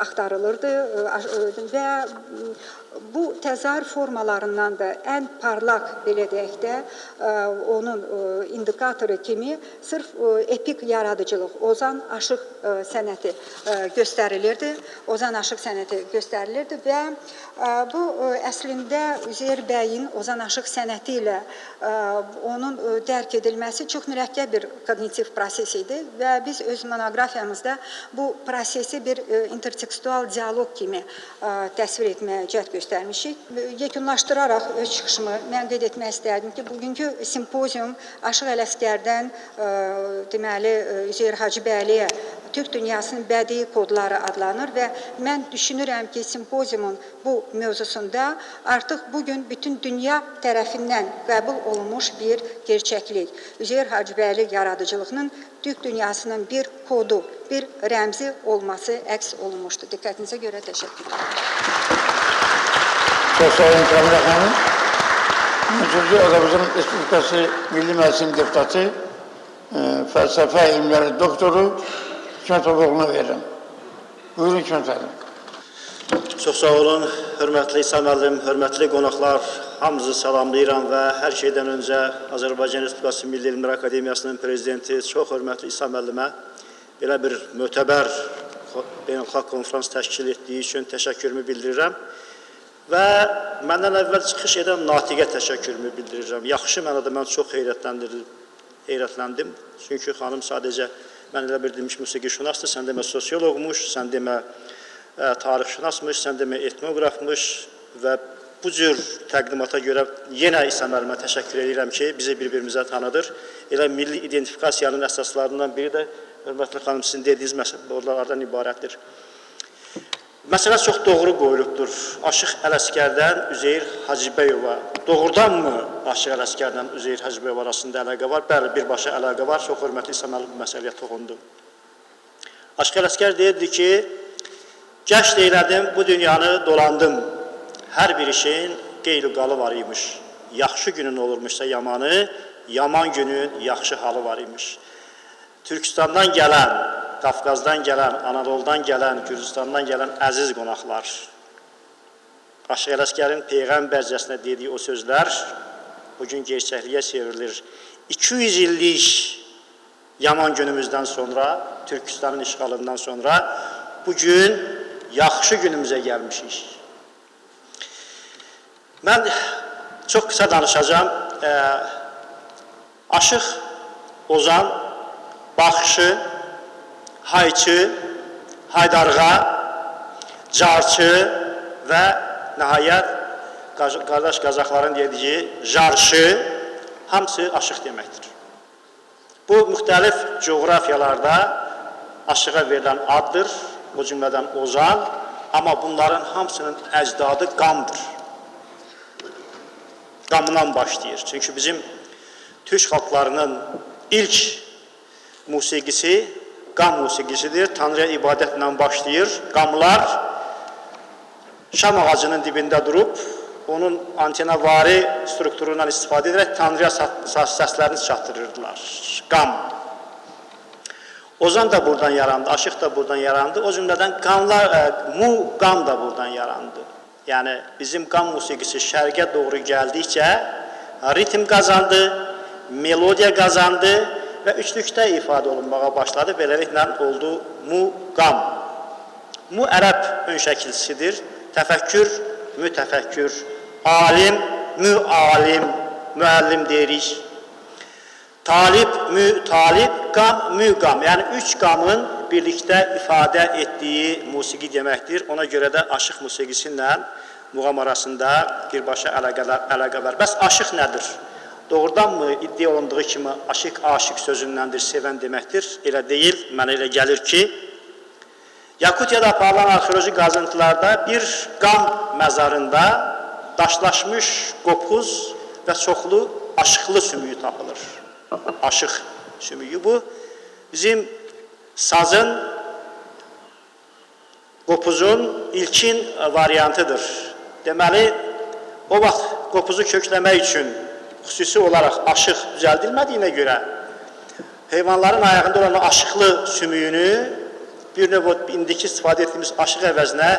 Speaker 4: axtarılırdı və bu təzahür formalarından da ən parlaq, belə deyək də, onun indikatoru kimi sırf epik yaradıcılıq, Ozan Aşıq sənəti göstərilirdi. Ozan Aşıq sənəti göstərilirdi və bu əslində Üzeyir bəyin Ozan Aşıq sənəti ilə onun dərk edilməsi çox mürəkkəb bir kognitiv proses idi və biz öz monoqrafiyamızda bu prosesi bir intertekstual dialoq kimi təsvir etməyə cəhd göstərmişik. Yekunlaşdıraraq öz çıxışımı mən qeyd etmək istərdim ki, bugünkü simpozium Aşıq Ələsgərdən deməli Üzeyir Hacıbəyliyə Türk dünyasının bədii kodları adlanır və mən düşünürəm ki, simpoziumun bu mövzusunda artıq bugün bütün dünya tərəfindən qəbul olunmuş bir gerçəklik. Üzeyir Hacıbəyli yaradıcılığının Türk dünyasının bir kodu, bir rəmzi olması əks olunmuşdur. Diqqətinizə görə təşəkkür ederim.
Speaker 1: Çok sağ olun Kamil Hanım. Sözü Azərbaycan Respublikası Milli Məclisin deputatı, fəlsəfə elmləri doktoru Hikmət Oğlu'na verirəm. Buyurun Hikmət Hanım.
Speaker 5: Çox sağ olun, hörmətli İsa müəllim, hörmətli qonaqlar, hamınızı salamlayıram və hər şeydən öncə Azərbaycan Respublikası Milli Elmlər Akademiyasının prezidenti çox hörmətli İsa müəllimə belə bir mötəbər beynəlxalq konferans təşkil etdiyi üçün təşəkkürümü bildirirəm və məndən əvvəl çıxış edən Natiqə təşəkkürümü bildirirəm. Yaxşı mənada mən çox heyrətləndim, çünki xanım sadəcə mən elə bildirmiş musiqişünasdır, sən demə sosioloqmuş, sən demə tarixşünasmış, sən demə etnoqrafmış və bu cür təqdimata görə yenə İsa müəllimə təşəkkür edirəm ki, bizi bir-birimizə tanıdır. Elə milli identifikasiyanın əsaslarından biri də hörmətli xanım sizin dediyiniz məsələlərdən ibarətdir. Məsələ çox doğru qoyulubdur. Aşıq Ələsgərdən Üzeyir Hacıbəyova. Doğrudanmı Aşıq Ələsgərdən Üzeyir Hacıbəyova arasında əlaqə var? Bəli, birbaşa əlaqə var. Çox hörmətli İsa müəllim bu məsələyə toxundu. Aşıq Ələsgər deyirdi ki, gəşt eylədim, bu dünyanı dolandım. Hər bir işin qeyri-qalı var imiş. Yaxşı günün olurmuşsa yamanı, yaman günün yaxşı halı var imiş. Türkistandan gələn, Qafqazdan gələn, Anadoludan gələn, Gürcistandan gələn əziz qonaqlar. Aşıq Ələsgərin peyğəmbərcəsinə dediyi o sözlər bugün gerçəkliyə çevrilir. 200 illik yaman günümüzdən sonra, Türkistanın işğalından sonra bugün yaxşı günümüzə gəlmişik. Mən çox qısa danışacağım. Aşıq, Ozan, baxışı, hayçı, haydarğa, carçı və nəhayət qardaş Qazaxların dediyi jarşı, hamısı aşıq deməkdir. Bu müxtəlif coğrafiyalarda aşığa verilən addır, o cümlədən ozan, amma bunların hamısının əcdadı qamdır. Qamdan başlayır. Çünki bizim Türk xalqlarının ilk musiqisi qam musiqisidir. Tanrıya ibadətlə başlayır. Qamlar şam ağacının dibində durub, onun antenavari strukturundan istifadə edərək Tanrıya səslərini çatdırırdılar. Qam. Ozan da buradan yarandı, aşıq da buradan yarandı. O cümlədən qam da buradan yarandı. Yəni bizim qam musiqisi şərqə doğru gəldikcə ritm qazandı, melodiya qazandı və üçlükdə ifadə olunmağa başladı. Beləliklə oldu muqam. Mu ərəb ön şəkilçisidir. Təfəkkür, mütəfəkkür, alim, müalim, müəllim deyirik. Talib, mütalib, qam, müqam. Yəni üç qamın birlikdə ifadə etdiyi musiqi deməkdir. Ona görə də aşıq musiqisi ilə muğam arasında birbaşa əlaqə var. Bəs aşıq nədir? Doğrudanmı iddia olunduğu kimi aşıq sözündəndir, sevən deməkdir? Elə deyil, mənə elə gəlir ki, Yakutiyada aparılan arxeoloji qazıntılarda bir qam məzarında daşlaşmış qopuz və çoxlu aşıqlı sümüyü tapılır. Aşıq sümüyü bu. Bizim sazın, qopuzun ilkin variantıdır. Deməli, o vaxt qopuzu kökləmək üçün xüsusi olaraq aşıq düzəldilmədiyinə görə heyvanların ayağında olan aşıqlı sümüyünü bir növ indiki istifadə etdiyimiz aşıq əvəzinə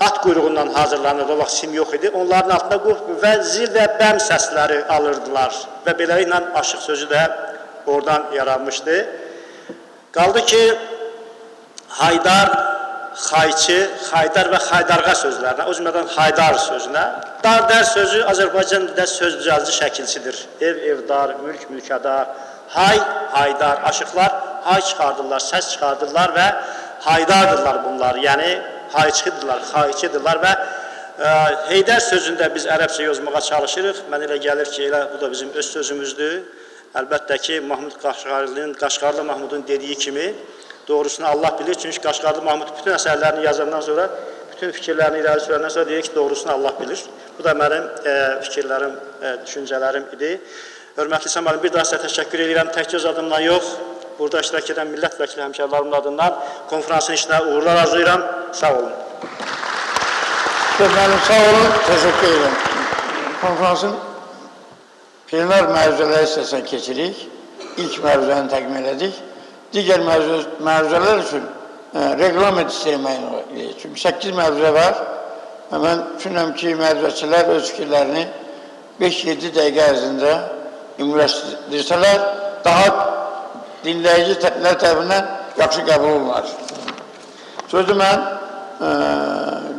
Speaker 5: at quyruğundan hazırlanırdı, o vaxt sim yox idi. Onların altında qurb və zil və bəm səsləri alırdılar və beləliklə aşıq sözü də oradan yaranmışdı. Qaldı ki, haydar, xayçı, xaydar və xaydarğa sözlərinə, o cümlədən haydar sözünə. Dardər sözü Azərbaycan dilində söz düzəldici şəkilçidir. Ev, evdar, mülk, mülkədar, hay, haydar, aşıqlar hay çıxardırlar, səs çıxardırlar və haydardırlar bunlar. Yəni, hayçıdırlar, xayçıdırlar və heydər sözündə biz ərəbcə yazmağa çalışırıq. Mən elə gəlir ki, elə bu da bizim öz sözümüzdür. Əlbəttə ki, Qaşqarlı Mahmudun dediyi kimi, doğrusunu Allah bilir. Çünki Qaşqarlı Mahmud bütün əsərlərini yazandan sonra, bütün fikirlərini irəli sürəndən sonra deyir ki, doğrusunu Allah bilir. Bu da mənim fikirlərim, düşüncələrim idi. Hörmətli Səməlim, bir daha sizə təşəkkür edirəm. Təkcə öz adımdan yox, burada iştirak edən millət vəkili həmkarlarımın adından konferansın işinə uğurlar arzulayıram. Sağ olun.
Speaker 1: Mənim sağ olun, təşəkkür edirəm. Konferansın plenar məruzələri istəsən keçirik. İlk məruzəni təqdim elədik. Digər məruzələr üçün reqlament istəyirməyin olayıq. Çünki 8 məruzə var. Mən düşünürəm ki, məruzəçilər öz fikirlərini 5-7 dəqiqə ərzində ümumiləşdirsələr, daha dinləyicilər tərəfindən yaxşı qəbul olunlar. Sözü mən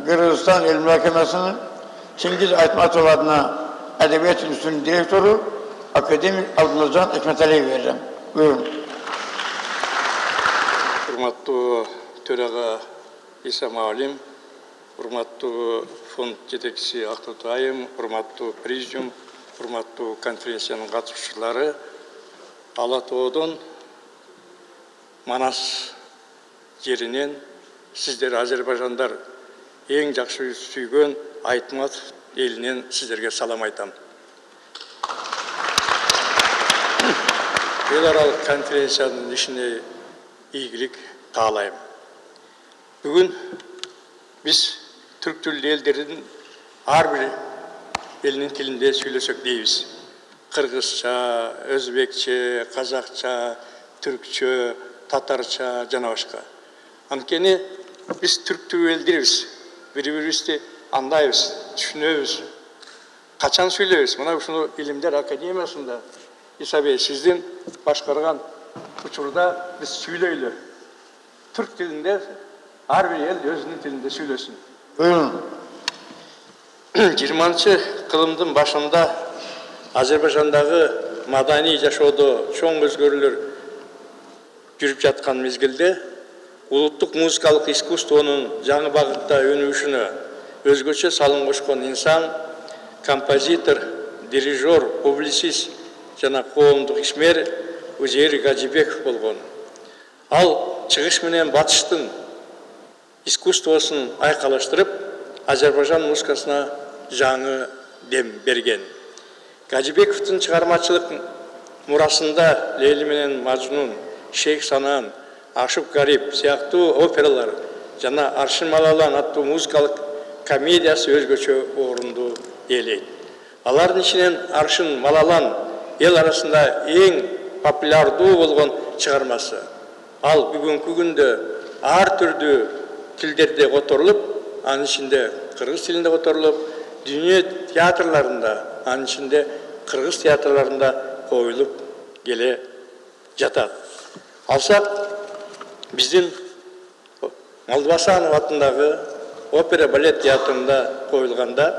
Speaker 1: Qırğızistan Elm Məhkəməsinin Çingiz Aytmatov adına Ədəbiyyat İnstitutunun direktoru Akademik Abdülcan Ekmətəliyev verirəm. Buyurun.
Speaker 6: Hurmatlı төраға İsa Mağlim, hurmatlı fond жетекшісі Ақтотайым, hurmatlı президиум, hurmatlı konferensiyanın қатысушылары, Алатаудан Манас жерінен сіздер Азербайжандар ең жақсы сүйген Айтматов елінен сіздерге салам айтам. Еларалық конференцияның ішіне игілік қалайым. Бүгін біз түрк тілді елдердің әрбір елінің тілінде сөйлесек дейбіз. Қырғызша, өзбекше, қазақша, түркче, татарша, жана башка. Анткени біз түрк тілді елдербіз. Бір-бірімізді андайбыз, түшүнөбүз. Качан сүйлөбүз? Мына ушуну Илимдер Академиясында İsa Bey, sizden başkargan uçurda biz söylöylü. Türk dilinde, her bir el özünün dilinde söylesin.
Speaker 1: Buyurun.
Speaker 6: 20. kılımdın başında Azerbaycan'daki madani yaşadığı çoğun özgürlükler жүріп жатқан мезгілде улуттук музыкалык искусствонун жаңы багытта өнүгүшүнө өзгөчө салым кошкон инсан, композитор, дирижер, публицист жана коомдук ишмер Узейир Гаджибеков болгон. Ал чыгыш менен батыштын искусствосун айкалаштырып, Азербайжан музыкасына жаңы дем берген. Гаджибековдун чыгармачылык мурасында Лейли менен Мажнун, Шейх Санан, Ашук Гарип сыяктуу опералар жана Аршын Малалан аттуу музыкалык комедиясы өзгөчө орунду ээлейт. Алардын ичинен Аршын Малалан эл арасында эң популярдуу болгон чыгармасы. Ал бүгүнкү күндө ар түрдүү тилдерде которулуп, анын ичинде кыргыз тилинде которулуп, дүйнө театрларында, анын ичинде кыргыз театрларында коюлуп келе жатат. Алсак, биздин Молдобасанов атындагы опера балет театрында коюлганда,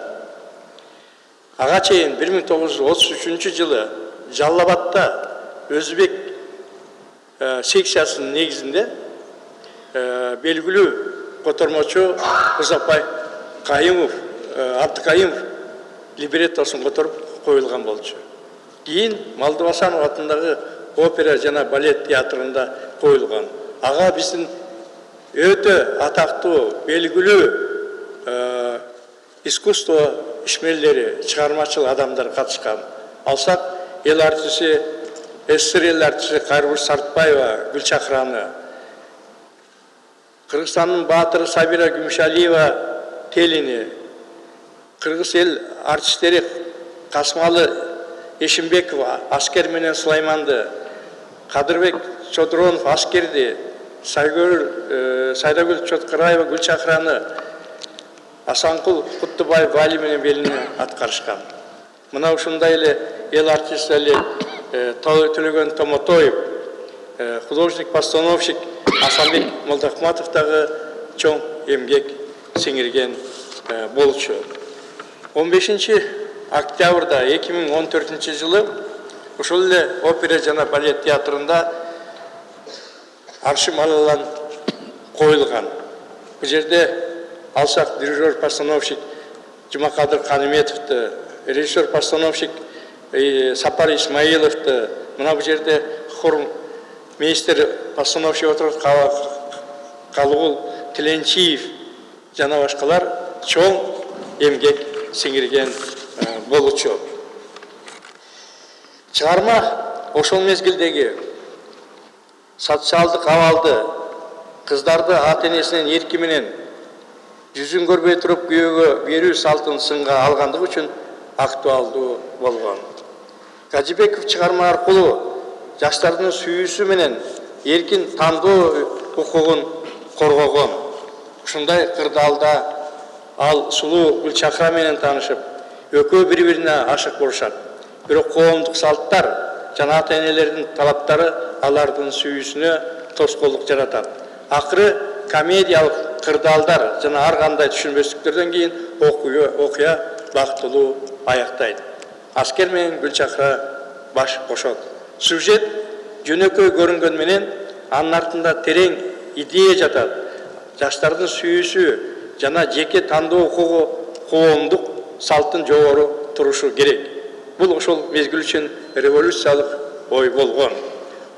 Speaker 6: ага чейин 1933 жылы Жалал-Абадта Өзбек секциясынын негизинде белгилүү котормочу Узапай Кайымов, Абдыкайымов либреттосун которуп коюлган болчу. Кийин Молдобасанов атындагы опера жана балет театрында коюлган. Ага биздин өтө атактуу, белгилүү искусство ишмерлери, чыгармачыл адамдар катышкан. Алсак, эл артиси, СССР эл артиси Кайрбуш Сартбаева, Гүлчахраны, Кыргызстандын баатыры Сабира Гүмүшалиева Телини, кыргыз эл артисттери Касмалы Эшимбекова Аскер менен Сулайманды, Кадырбек Чодронов Аскерди, Сайдагүл Чоткараева Гүлчахраны, Асанкул Куттубаев Вали менен белини аткарышкан. Мына ушундай эле эл артист эле Төлөгөн Томотоев, художник-постановщик Асанбек Молдахматовдагы чоң эмгек сиңирген болчу. 15 октябрда 2014 жылы ушул эле опера жана балет театрында Аршын Малалан коюлган. Бул жерде алсак дирижер-постановщик Жумакадыр Каныметовду, режиссер-постановщик Сапар Исмаиловду, мына бул жерде хормейстер-постановщик отуруп Калыгул Тиленчиев жана башкалар чоң эмгек сиңирген болчу. Чыгарма ошол мезгилдеги социалдык абалды, кыздарды ата-энесинин эрки менен жүзүн көрбөй туруп күйөөгө берүү салтын сынга алгандыгы үчүн актуалдуу болгон. Гаджибеков чыгарма аркылуу жаштардын сүйүүсү менен эркин тандоо укугун коргогон. Ушундай кырдаалда ал сулуу Гүлчахра менен таанышып, экөө бири-бирине ашык болушат. Бирок коомдук салттар жана ата-энелердин талаптары алардын сүйүүсүнө тоскоолдук жаратат. Акыры комедиялык кырдаалдар жана ар кандай түшүнбөстүктөрдөн кийин окуя бактылуу аяктайт. Аскер менен Гүлчахра баш кошот. Сюжет жөнөкөй көрүнгөн менен анын артында терең идея жатат. Жаштардын сүйүүсү жана жеке тандоо укугу коомдук салттын жогору турушу керек. Бул ошол мезгил үчүн революциялык ой болгон.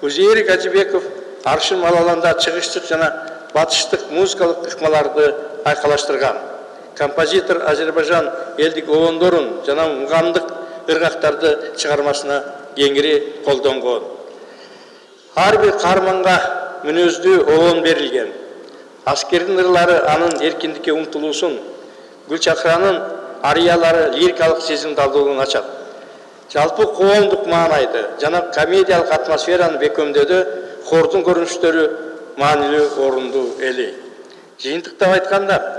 Speaker 6: Узейир Гаджибеков Аршын Малаланда чыгыштык жана батыштык музыкалык ыкмаларды айкалаштырган. Композитор Азербайжан элдик обондорун жана мугамдык ыргактарды чыгармасына кеңири колдонгон. Ар бир каарманга мүнөздүү обон берилген. Аскердин ырлары анын эркиндикке умтулуусун, Гүлчахранын ариялары лирикалык сезимдалдуулугун ачат. Жалпы коомдук маанайды жана комедиялык атмосфераны бекемдөөдө хордун көрүнүштөрү маанилүү орунду ээлейт. Жыйынтыктап айтканда,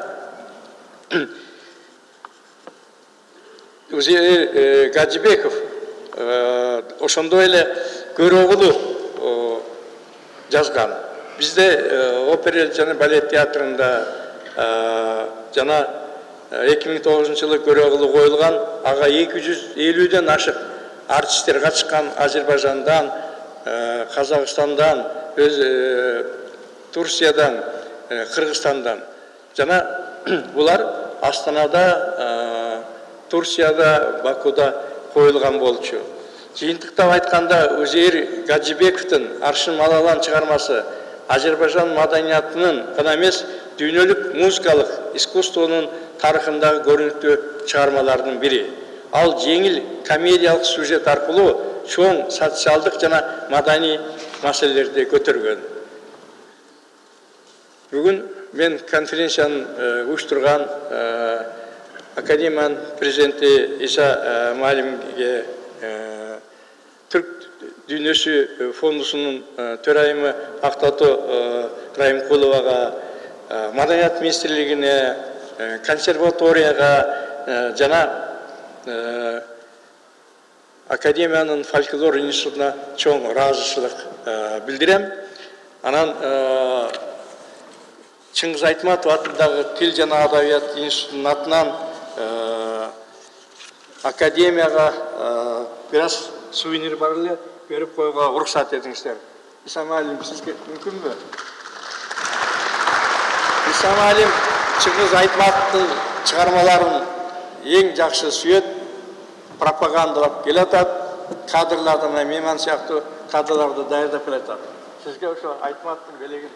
Speaker 6: Узейир Гаджибеков ошондой эле көрөгүлүү жазган. Бизде опера жана балет театрында жана 2009 жылы көрөгүлүү коюлган, ага 250ден ашык артисттер катышкан Азербайжандан, Kazakstan'dan, Tursiyadan, Kırgızistan'dan. Jana bular Astana'da, Tursiyada, Baku'da koyulgan bolчу. Жыйынтыктап айтканда Үзейир Гаджибековдун Аршын Малалан чыгармасы Азербайжан маданиятынын гана эмес, дүйнөлүк музыкалык искусствонун тарыхындагы көрүнүктүү чыгармалардын бири. Ал жеңил комедиялык сюжет аркылуу чоң социалдык жана маданий маселелерди көтөргөн. Бүгүн мен конференциянын уюштурган Академиянын президенти Иса Маалимге, Türk Dünyası Fondusu'nun төрайымы Ақтату Райымқұловаға, Маданият министрлігіне, консерваторияға, жана Академияның фольклор институтuna чоң разышылық білдірем. Анан Чыңгыз Айтматов атындағы Тіл жана Адабият институтунун атынан Академияға biraz сувенир бар эле, берип коюуга уруксат этиңиздер. Иса Маалим, сизге мүмкүнбү? Иса Маалим Чыңгыз Айтматовдун чыгармаларын эң жакшы сүйөт, пропагандалап келатат, кадрлардан меман сыяктуу кадрларды даярдап келатат. Сизге ошо Айтматовдун белегин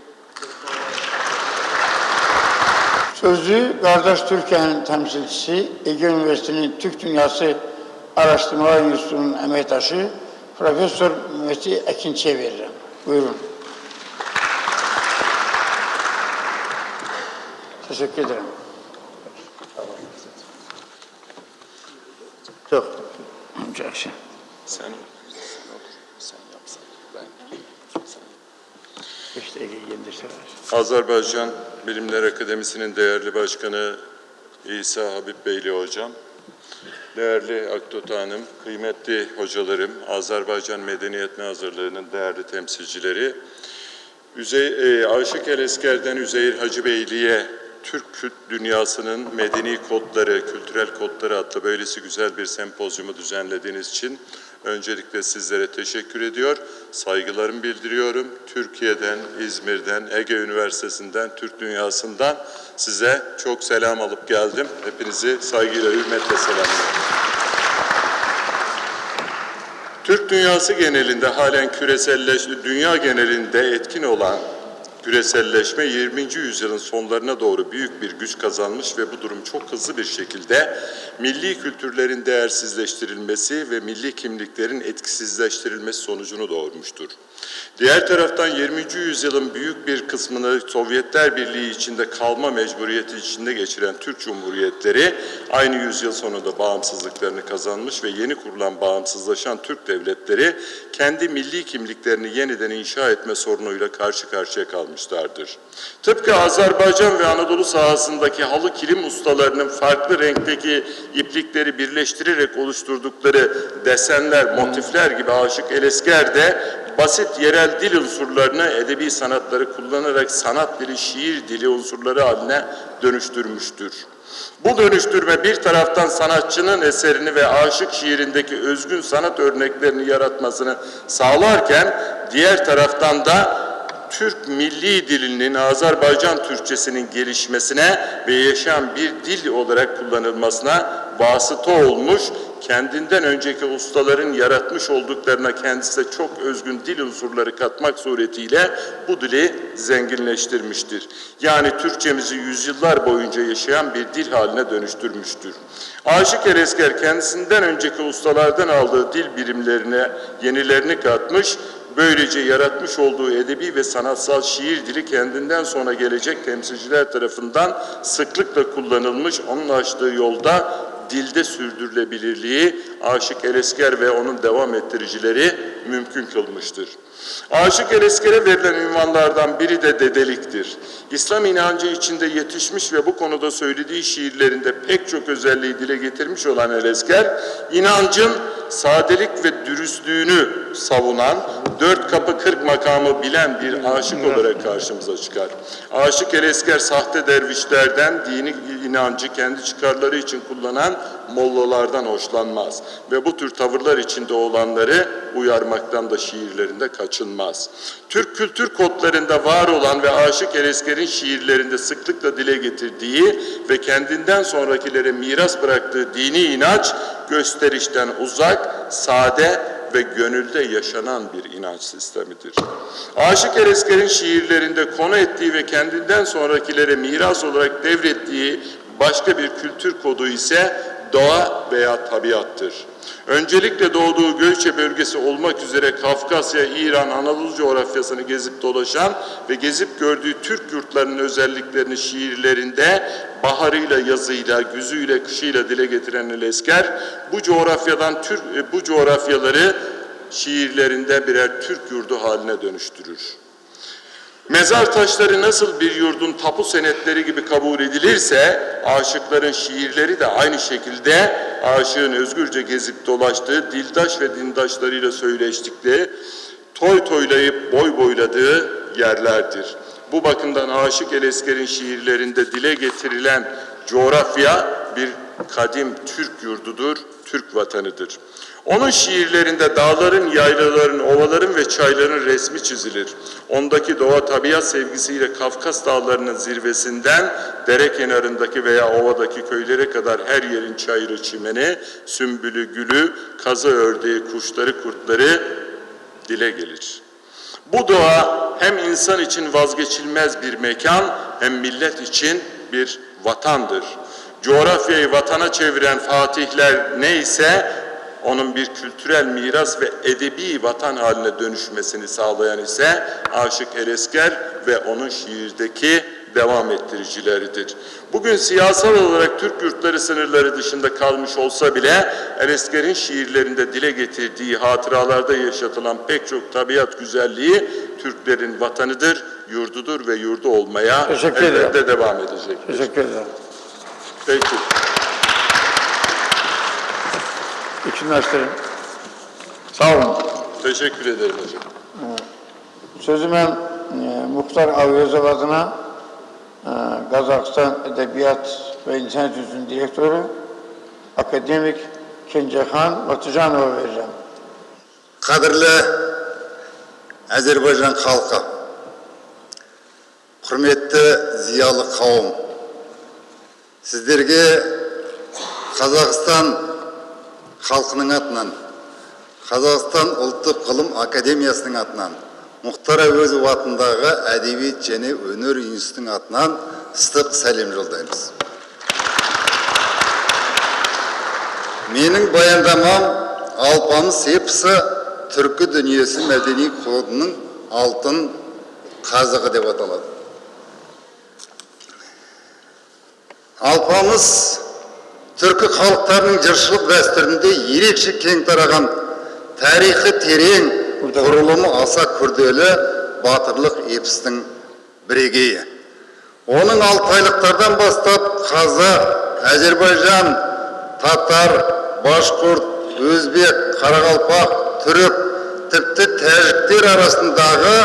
Speaker 1: Sözü Kardeş Türkiye'nin temsilcisi, Ege Üniversitesi'nin Türk Dünyası Araştırmalar Enstitüsü'nün emektaşı Profesör Mehmet Ekinçi'ye veririm. Buyurun. Teşekkür ederim. Çok. Sen yapsan. İşte Ege'yi yendirseler.
Speaker 7: Azerbaycan Bilimler Akademisi'nin değerli başkanı İsa Habib Beyli hocam, değerli Akdota Hanım, kıymetli hocalarım, Azerbaycan Medeniyet Nazırlığı'nın değerli temsilcileri, Aşık Elesker'den Üzeyir Hacıbeyli'ye Türk dünyasının medeni kodları, kültürel kodları adlı böylesi güzel bir sempozyumu düzenlediğiniz için öncelikle sizlere teşekkür ediyor, saygılarımı bildiriyorum. Türkiye'den, İzmir'den, Ege Üniversitesi'nden, Türk dünyasından size çok selam alıp geldim. Hepinizi saygıyla, hürmetle selamlıyorum. Türk dünyası genelinde halen dünya genelinde etkin olan küreselleşme 20. yüzyılın sonlarına doğru büyük bir güç kazanmış ve bu durum çok hızlı bir şekilde milli kültürlerin değersizleştirilmesi ve milli kimliklerin etkisizleştirilmesi sonucunu doğurmuştur. Diğer taraftan 20. yüzyılın büyük bir kısmını Sovyetler Birliği içinde kalma mecburiyeti içinde geçiren Türk Cumhuriyetleri aynı yüzyıl sonunda bağımsızlıklarını kazanmış ve yeni kurulan bağımsızlaşan Türk devletleri kendi milli kimliklerini yeniden inşa etme sorunuyla karşı karşıya kalmışlardır. Tıpkı Azerbaycan ve Anadolu sahasındaki halı kilim ustalarının farklı renkteki iplikleri birleştirerek oluşturdukları desenler, motifler gibi Aşık Elesker de basit yerel dil unsurlarını edebi sanatları kullanarak sanat dili, şiir dili unsurları haline dönüştürmüştür. Bu dönüştürme bir taraftan sanatçının eserini ve aşık şiirindeki özgün sanat örneklerini yaratmasını sağlarken, diğer taraftan da Türk milli dilinin Azerbaycan Türkçesinin gelişmesine ve yaşayan bir dil olarak kullanılmasına vasıta olmuş, kendinden önceki ustaların yaratmış olduklarına kendisi de çok özgün dil unsurları katmak suretiyle bu dili zenginleştirmiştir. Yani Türkçemizi yüzyıllar boyunca yaşayan bir dil haline dönüştürmüştür. Aşık Elesker kendisinden önceki ustalardan aldığı dil birimlerine yenilerini katmış, böylece yaratmış olduğu edebi ve sanatsal şiir dili kendinden sonra gelecek temsilciler tarafından sıklıkla kullanılmış, onun açtığı yolda dilde sürdürülebilirliği Aşık Elesker ve onun devam ettiricileri mümkün kılmıştır. Aşık Elesker'e verilen ünvanlardan biri de dedeliktir. İslam inancı içinde yetişmiş ve bu konuda söylediği şiirlerinde pek çok özelliği dile getirmiş olan Elesker, inancın sadelik ve dürüstlüğünü savunan, 4 kapı 40 makamı bilen bir aşık olarak karşımıza çıkar. Aşık Elesker sahte dervişlerden, dini inancı kendi çıkarları için kullanan mollalardan hoşlanmaz ve bu tür tavırlar içinde olanları uyarmaktan da şiirlerinde kaçınmaz. Türk kültür kodlarında var olan ve Aşık Elesker'in şiirlerinde sıklıkla dile getirdiği ve kendinden sonrakilere miras bıraktığı dini inanç, gösterişten uzak, sade ve gönülde yaşanan bir inanç sistemidir. Aşık Elesker'in şiirlerinde konu ettiği ve kendinden sonrakilere miras olarak devrettiği başka bir kültür kodu ise doğa veya tabiattır. Öncelikle doğduğu Gölçe bölgesi olmak üzere Kafkasya, İran, Anadolu coğrafyasını gezip dolaşan ve gezip gördüğü Türk yurtlarının özelliklerini şiirlerinde baharıyla, yazıyla, güzüyle, kışıyla dile getiren Elesker, bu coğrafyaları şiirlerinde birer Türk yurdu haline dönüştürür. Mezar taşları nasıl bir yurdun tapu senetleri gibi kabul edilirse, aşıkların şiirleri de aynı şekilde aşığın özgürce gezip dolaştığı, dildaş ve dindaşlarıyla söyleştikleri, toy toylayıp boy boyladığı yerlerdir. Bu bakımdan Aşık Elesker'in şiirlerinde dile getirilen coğrafya bir kadim Türk yurdudur, Türk vatanıdır. Onun şiirlerinde dağların, yaylaların, ovaların ve çayların resmi çizilir. Ondaki doğa tabiat sevgisiyle Kafkas dağlarının zirvesinden dere kenarındaki veya ovadaki köylere kadar her yerin çayırı, çimeni, sümbülü, gülü, kazı ördeği, kuşları, kurtları dile gelir. Bu doğa hem insan için vazgeçilmez bir mekan hem millet için bir vatandır. Coğrafyayı vatana çeviren fatihler neyse onun bir kültürel miras ve edebi vatan haline dönüşmesini sağlayan ise Aşık Elesker ve onun şiirdeki devam ettiricileridir. Bugün siyasal olarak Türk yurtları sınırları dışında kalmış olsa bile Elesker'in şiirlerinde dile getirdiği hatıralarda yaşatılan pek çok tabiat güzelliği Türklerin vatanıdır, yurdudur ve yurdu olmaya elbette devam edecektir.
Speaker 1: Teşekkür ederim.
Speaker 7: Peki.
Speaker 1: İçinleştirin. Sağ olun.
Speaker 7: Teşekkür ederim hocam.
Speaker 1: Sözü ben Muhtar Avyazov adına Kazakistan Edebiyat ve İnsan Enstitüsü'nün direktörü akademik Kencehan Batıcanova vereceğim.
Speaker 8: Kadirli Azerbaycan halkı, hürmetli ziyalı kavim, sizlerge Kazakistan halkının atынан, Kazakistan Ultuk Kılım Akademiyasının atынан, Muhtar Avyazov atınдағы Әдебиет және Өнер институтының атынан ыстық сәлем жолдаймыз. Менің баяндамам Алпамыс эпосы түркі дүниесі мәдени кодының алтын қазығы деп аталады. Алпамыс түркі халықтарының жыршылық дәстүрінде ерекше кең тараған, тарихы терең, құрылымы аса күрделі батырлық эпостың бірегейі. Оның алтайлықтардан бастап қазақ, Әзербайжан, татар, башқұрт, өзбек, қарақалпақ, түрік, тіпті тәжіктер арасындағы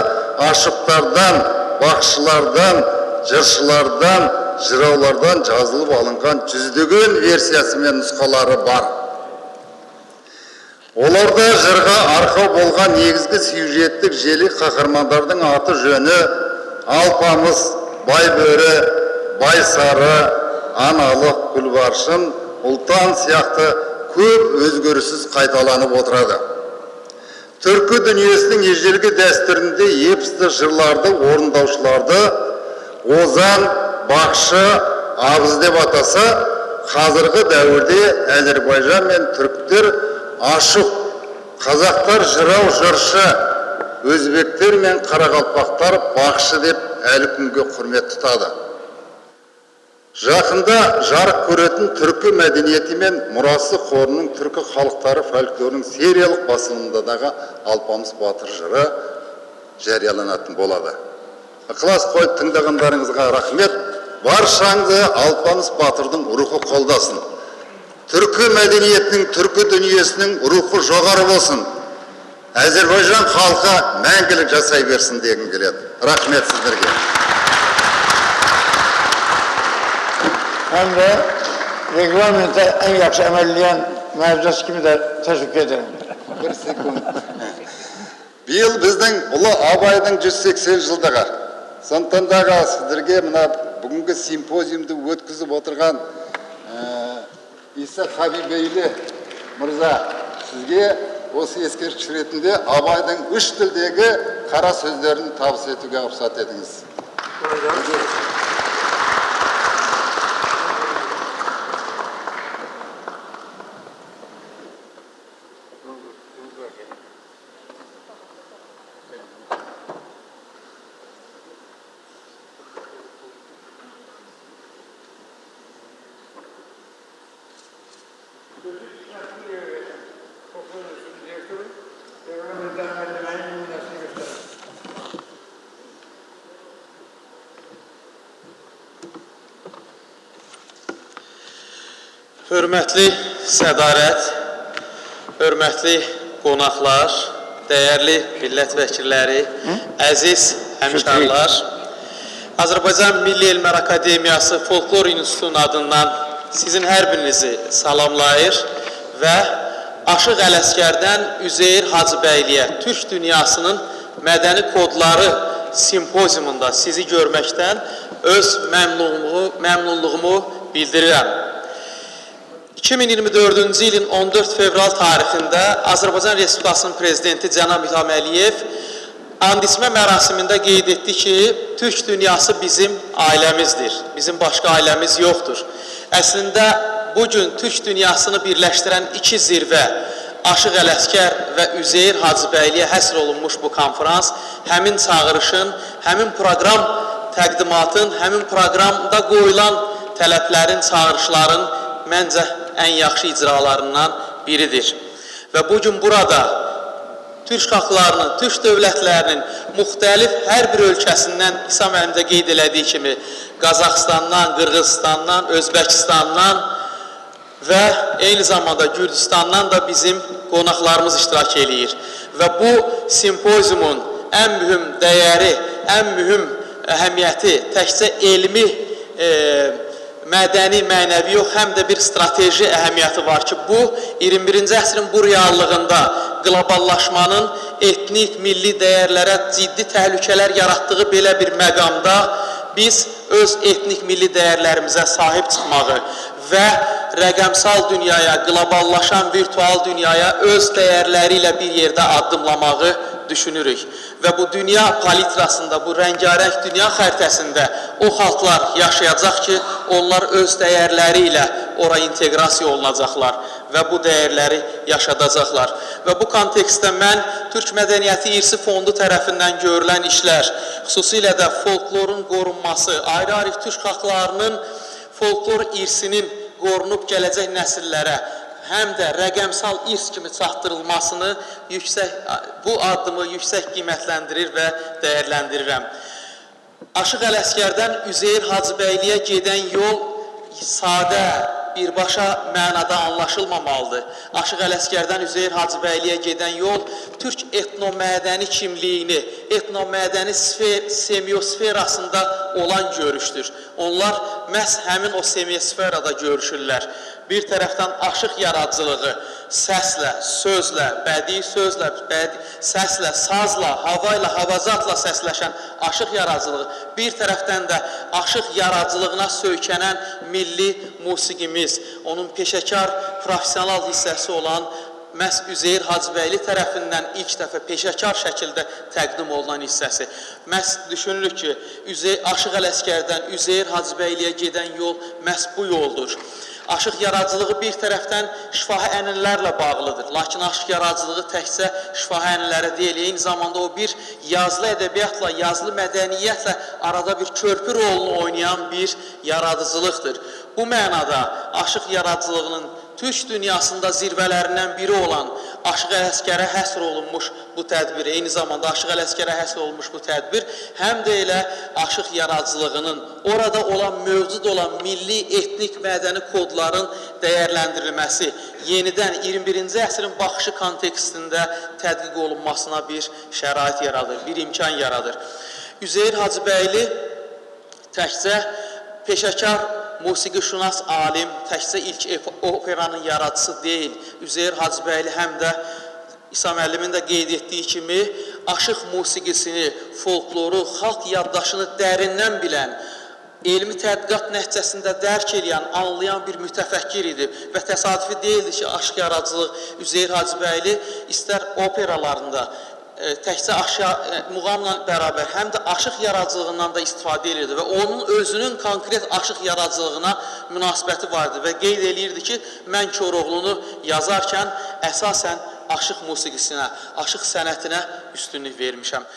Speaker 8: ашыптардан, бақшылардан, жыршылардан, жыраулардан жазылып алынған жүздеген версиясы мен нұсқалары бар. Оларда жырға арқау болған негізгі сюжеттік желі қаһармандардың аты жөні Алпамыс, Байбөрі, Байсары, Аналық, Гүлбаршын, Ұлтан сияқты көп өзгеріссіз қайталанып отырады. Түркі дүниесінің ежелгі дәстүрінде эпосты жырларды орындаушыларды озан, бақшы, абыз деп атаса, қазіргі дәуірде Әзербайжан мен түріктер ашық, қазақтар жырау жыршы, өзбектер мен қарақалпақтар бақшы деп әлі күнге құрмет тұтады. Жақында жарық көретін түркі мәдениеті мен мұрасы қорының түркі халықтары фольклорының сериялық басылымындағы Алпамыс батыр жыры жарияланатын болады. Ықылас қойып тыңдағандарыңызға рахмет. Баршаңызды Алпамыс батырдың рухы қолдасын. Türkü medeniyetinin, Türkü dünyasının ruhu жоғары болсын. Azerbaycan halka мәңгілік жасай берсін дегім келеді. Рахмет сіздерге.
Speaker 1: Hem de reglamenta en yaxşı əməlləyən mərcəsi kimi də təşəkkür ederim.
Speaker 8: Bir sekund. Биыл біздің ұлы Абайдың 180 жылдығы. Сондықтан дағы сіздерге мына бүгінгі симпозиумды өткізіп отырған Иса Хабибейлі мырза, сізге осы ескерткіш ретінде Абайдың 3 тілдегі қара сөздерін табыс етуге рұқсат етіңіз.
Speaker 9: Hörmətli sədarət, hörmətli qonaqlar, dəyərli millət vəkilləri, əziz həmkarlar, Azərbaycan Milli Elmlər Akademiyası Folklor İnstitutunun adından sizin hər birinizi salamlayır və Aşıq Ələsgərdən Üzeyir Hacıbəyliyə Türk dünyasının mədəni kodları simpoziumunda sizi görməkdən öz məmnunluğumu bildirirəm. 2024-cü ilin 14 fevral tarixində Azərbaycan Respublikasının Prezidenti Cənab İlham Əliyev andismə mərasimində qeyd etdi ki, Türk dünyası bizim ailəmizdir, bizim başqa ailəmiz yoxdur. Əslində, bugün Türk dünyasını birləşdirən iki zirvə, Aşıq Ələsgər və Üzeyir Hacıbəyliyə həsr olunmuş bu konferans, həmin çağırışın, həmin proqram təqdimatın, həmin proqramda qoyulan tələblərin, çağırışların məncə ən yaxşı icralarından biridir. Və bugün burada Türk xalqlarının, Türk dövlətlərinin müxtəlif hər bir ölkəsindən, İsam əlimdə qeyd elədiyi kimi, Qazaxıstandan, Qırğızstandan, Özbəkistandan və eyni zamanda Gürcüstandan da bizim qonaqlarımız iştirak eləyir. Və bu simpoziumun ən mühüm dəyəri, ən mühüm əhəmiyyəti təkcə elmi mədəni, mənəvi yox, həm də bir strateji əhəmiyyəti var ki, bu 21-ci əsrin bu reallığında qloballaşmanın etnik, milli dəyərlərə ciddi təhlükələr yaratdığı belə bir məqamda biz öz etnik, milli dəyərlərimizə sahib çıxmağı və rəqəmsal dünyaya, qloballaşan virtual dünyaya öz dəyərləri ilə bir yerdə addımlamağı düşünürük. Və bu dünya palitrasında, bu rəngarəng dünya xəritəsində o xalqlar yaşayacaq ki, onlar öz dəyərləri ilə ora inteqrasiya olunacaqlar və bu dəyərləri yaşadacaqlar. Və bu kontekstdə mən Türk Mədəniyyəti İrsi Fondu tərəfindən görülən işlər, xüsusilə də folklorun qorunması, ayrı-ayrı Türk xalqlarının folklor irsinin qorunub gələcək nəsillərə, həm də rəqəmsal irs kimi çatdırılmasını bu addımı yüksək qiymətləndirir və dəyərləndirirəm. Aşıq Ələsgərdən Üzeyir Hacıbəyliyə gedən yol sadə, birbaşa mənada anlaşılmamalıdır. Aşıq Ələsgərdən Üzeyir Hacıbəyliyə gedən yol Türk etnomədəni kimliyini, etnomədəni semiosferasında olan görüşdür. Onlar məhz həmin o semiosferada görüşürlər. Bir tərəfdən aşıq yaradıcılığı, səslə, sözlə, bədii sözlə, səslə, sazla, havayla, havazatla səsləşən aşıq yaradıcılığı, bir tərəfdən də aşıq yaradıcılığına söykənən milli musiqimiz, onun peşəkar, profesional hissəsi olan məhz Üzeyir Hacıbəyli tərəfindən ilk dəfə peşəkar şəkildə təqdim olunan hissəsi. Məhz düşünürük ki, Aşıq Ələsgərdən Üzeyir Hacıbəyliyə gedən yol məhz bu yoldur. Aşıq yaradıcılığı bir tərəfdən şifahi ənənlərlə bağlıdır. Lakin aşıq yaradıcılığı təkcə şifahi ənənlərə deyil, eyni zamanda o bir yazılı ədəbiyyatla, yazılı mədəniyyətlə arada bir körpü rolunu oynayan bir yaradıcılıqdır. Bu mənada aşıq yaradıcılığının Türk dünyasında zirvələrindən biri olan Aşıq Ələsgərə həsr olunmuş bu tədbir, eyni zamanda Aşıq Ələsgərə həsr olunmuş bu tədbir, həm də elə aşıq yaradıcılığının, orada olan, mövcud olan milli, etnik, mədəni kodların dəyərləndirilməsi, yenidən 21-ci əsrin baxışı kontekstində tədqiq olunmasına bir şərait yaradır, bir imkan yaradır. Üzeyir Hacıbəyli təkcə peşəkar musiqişünas alim, təkcə ilk operanın yaradıcısı deyil. Üzeyir Hacıbəyli həm də İsa müəllimin də qeyd etdiyi kimi aşıq musiqisini, folkloru, xalq yaddaşını dərindən bilən, elmi tədqiqat nəticəsində dərk edən, anlayan bir mütəfəkkir idi və təsadüfi deyildi ki, aşıq yaradıcılıq Üzeyir Hacıbəyli istər operalarında, təkcə muğamla bərabər, həm də aşıq yaradıcılığından da istifadə edirdi və onun özünün konkret aşıq yaradıcılığına münasibəti vardı və qeyd edirdi ki, mən Koroğlunu yazarkən əsasən aşıq musiqisinə, aşıq sənətinə üstünlük vermişəm.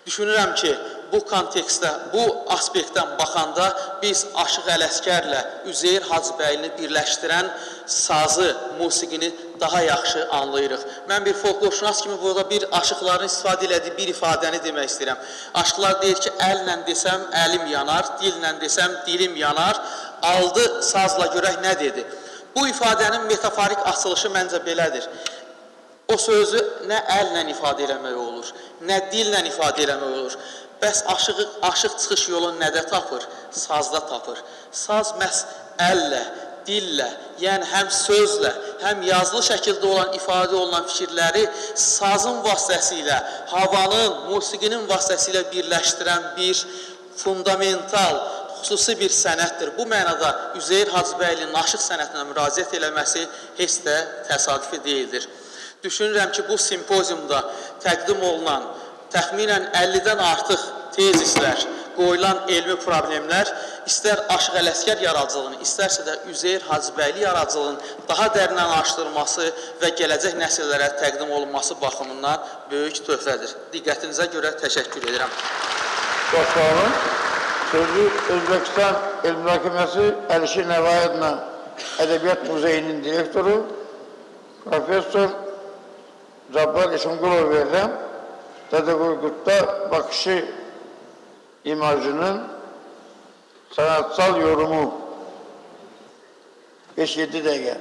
Speaker 9: Düşünürəm ki, bu kontekstdə, bu aspektdən baxanda biz Aşıq Ələsgərlə Üzeyir Hacıbəylini birləşdirən sazı, musiqini daha yaxşı anlayırıq. Mən bir folklorşünas kimi burada bir aşıqların istifadə elədiyi bir ifadəni demək istəyirəm. Aşıqlar deyir ki, əllə desəm əlim yanar, dillə desəm dilim yanar, aldı sazla görək nə dedi. Bu ifadənin metaforik açılışı məncə belədir. O sözü nə əllə ifadə eləmək olur, nə dillə ifadə eləmək olur. Bəs aşıq çıxış yolu nədə tapır? Sazda tapır. Saz məhz əllə, dillə, yəni həm sözlə, həm yazılı şəkildə olan ifadə olunan fikirləri sazın vasitəsilə, havanın, musiqinin vasitəsilə birləşdirən bir fundamental, xüsusi bir sənətdir. Bu mənada Üzeyir Hacıbəylinin aşıq sənətinə müraciət eləməsi heç də təsadüfi deyildir. Düşünürəm ki, bu simpoziumda təqdim olunan təxminən 50-dən artıq tezislər, qoyulan elmi problemlər istər Aşıq Ələsgər yaradıcılığını, istərsə də Üzeyir Hacıbəyli yaradıcılığının daha dərindən araşdırılması və gələcək nəsillərə təqdim olunması baxımından böyük töhfədir. Diqqətinizə görə təşəkkür edirəm.
Speaker 1: Çox sağ olun. Sözü Özbəkistan Elm Məhkəməsi Əlişir Nəvayevlə Ədəbiyyat Muzeyinin direktoru Profesör Cabbar İşungulov verirəm. Dədə Qorqudda bakışı imajının sanatsal yorumu 5-7 dəqiqə.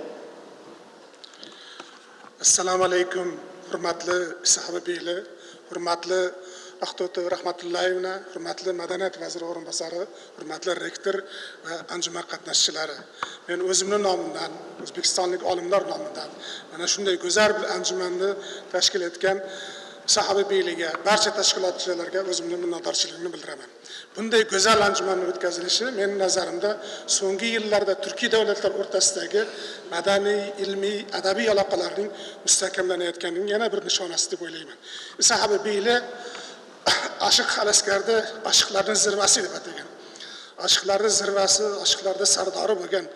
Speaker 10: Assalamu alaikum, hurmatli İsa Hacıbəyli, hurmatli Aqto'ti Rahmatullayevna, hurmatli Madaniyat vaziri o'rinbosari, hurmatli rektor va anjuman qatnashchilari. Men o'zimning nomimdan, O'zbekistonlik olimlar nomidan mana shunday go'zal bir anjumanni tashkil etgan İsa Hacıbəyliga, barcha tashkilotchilarga o'zimning minnatdorchiligimni bildiraman. Bunday go'zal anjumanning o'tkazilishi mening nazarimda so'nggi yillarda Turkiy davlatlar o'rtasidagi madaniy, ilmiy, adabiy aloqalarning mustahkamlanayotganining yana bir nishonasi deb o'ylayman. İsa Hacıbəyli Aşıq Ələsgərdə aşıqların zirvəsi deb atagan. Aşıqların zirvəsi, aşıqlarda sardori bo'lgan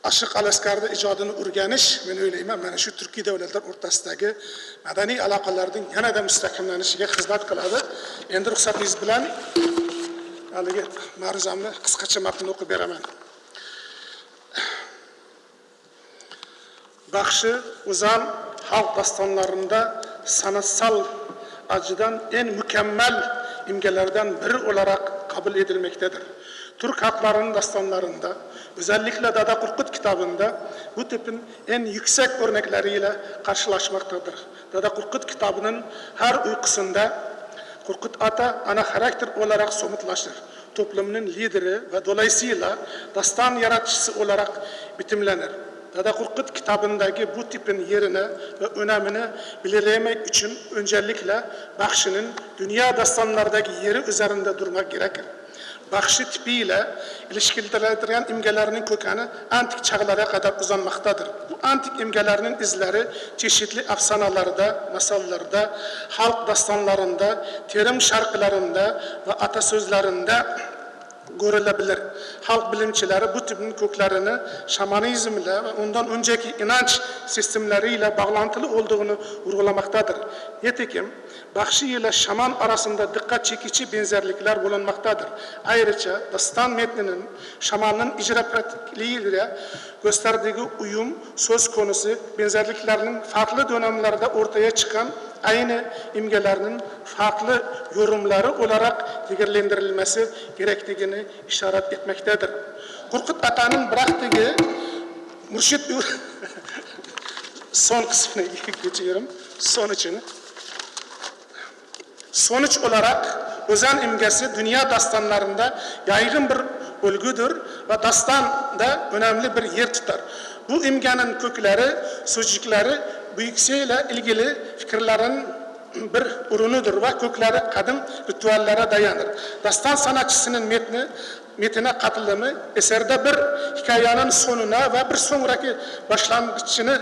Speaker 10: Aşıq Ələsgərdə ijodini o'rganish, men o'ylayman, mana shu Turkiy davlatlar o'rtasidagi madaniy aloqalarning yanada mustahkamlanishiga xizmat qiladi. Endi ruxsatingiz bilan haligi ma'ruzamni qisqacha matnni o'qib beraman. Baxshi O'zan xalq dastonlarında sanatsal acıdan en mükemmel imgelerden biri olarak kabul edilmektedir. Türk halklarının dastanlarında, özellikle Dada Korkut kitabında bu tipin en yüksek örnekleriyle karşılaşmaktadır. Dada Korkut kitabının her uykusunda Korkut Ata ana karakter olarak somutlaşır. Toplumunun lideri ve dolayısıyla dastan yaratıcısı olarak bitimlenir. Dada Korkut kitabındaki bu tipin yerine ve önemini belirlemek için öncelikle Bakşi'nin dünya dastanlardaki yeri üzerinde durmak gerekir. Bakşi tipiyle ilişkilendiren imgelerinin kökeni antik çağlara kadar uzanmaktadır. Bu antik imgelerinin izleri çeşitli efsanalarda, masallarda, halk dastanlarında, terim şarkılarında ve atasözlerinde görülebilir. Halk bilimçileri bu tipin köklerini şamanizmle ve ondan önceki inanç sistemleriyle bağlantılı olduğunu vurgulamaktadır. Nitekim Bakşı ile şaman arasında dikkat çekici benzerlikler bulunmaktadır. Ayrıca dastan metninin şamanın icra pratikliğiyle gösterdiği uyum söz konusu benzerliklerinin farklı dönemlerde ortaya çıkan aynı imgelerinin farklı yorumları olarak değerlendirilmesi gerektiğini işaret etmektedir. Korkut Ata'nın bıraktığı Mürşit son kısmına geçiyorum. Sonuç olarak özen imgesi dünya dastanlarında yaygın bir olgudur ve dastan da önemli bir yer tutar. Bu imgenin kökleri, sözcükleri büyüksüyle ilgili fikirlerin bir ürünüdür ve kökleri kadim ritüellere dayanır. Dastan sanatçısının metine katılımı eserde bir hikayenin sonuna ve bir sonraki başlangıcını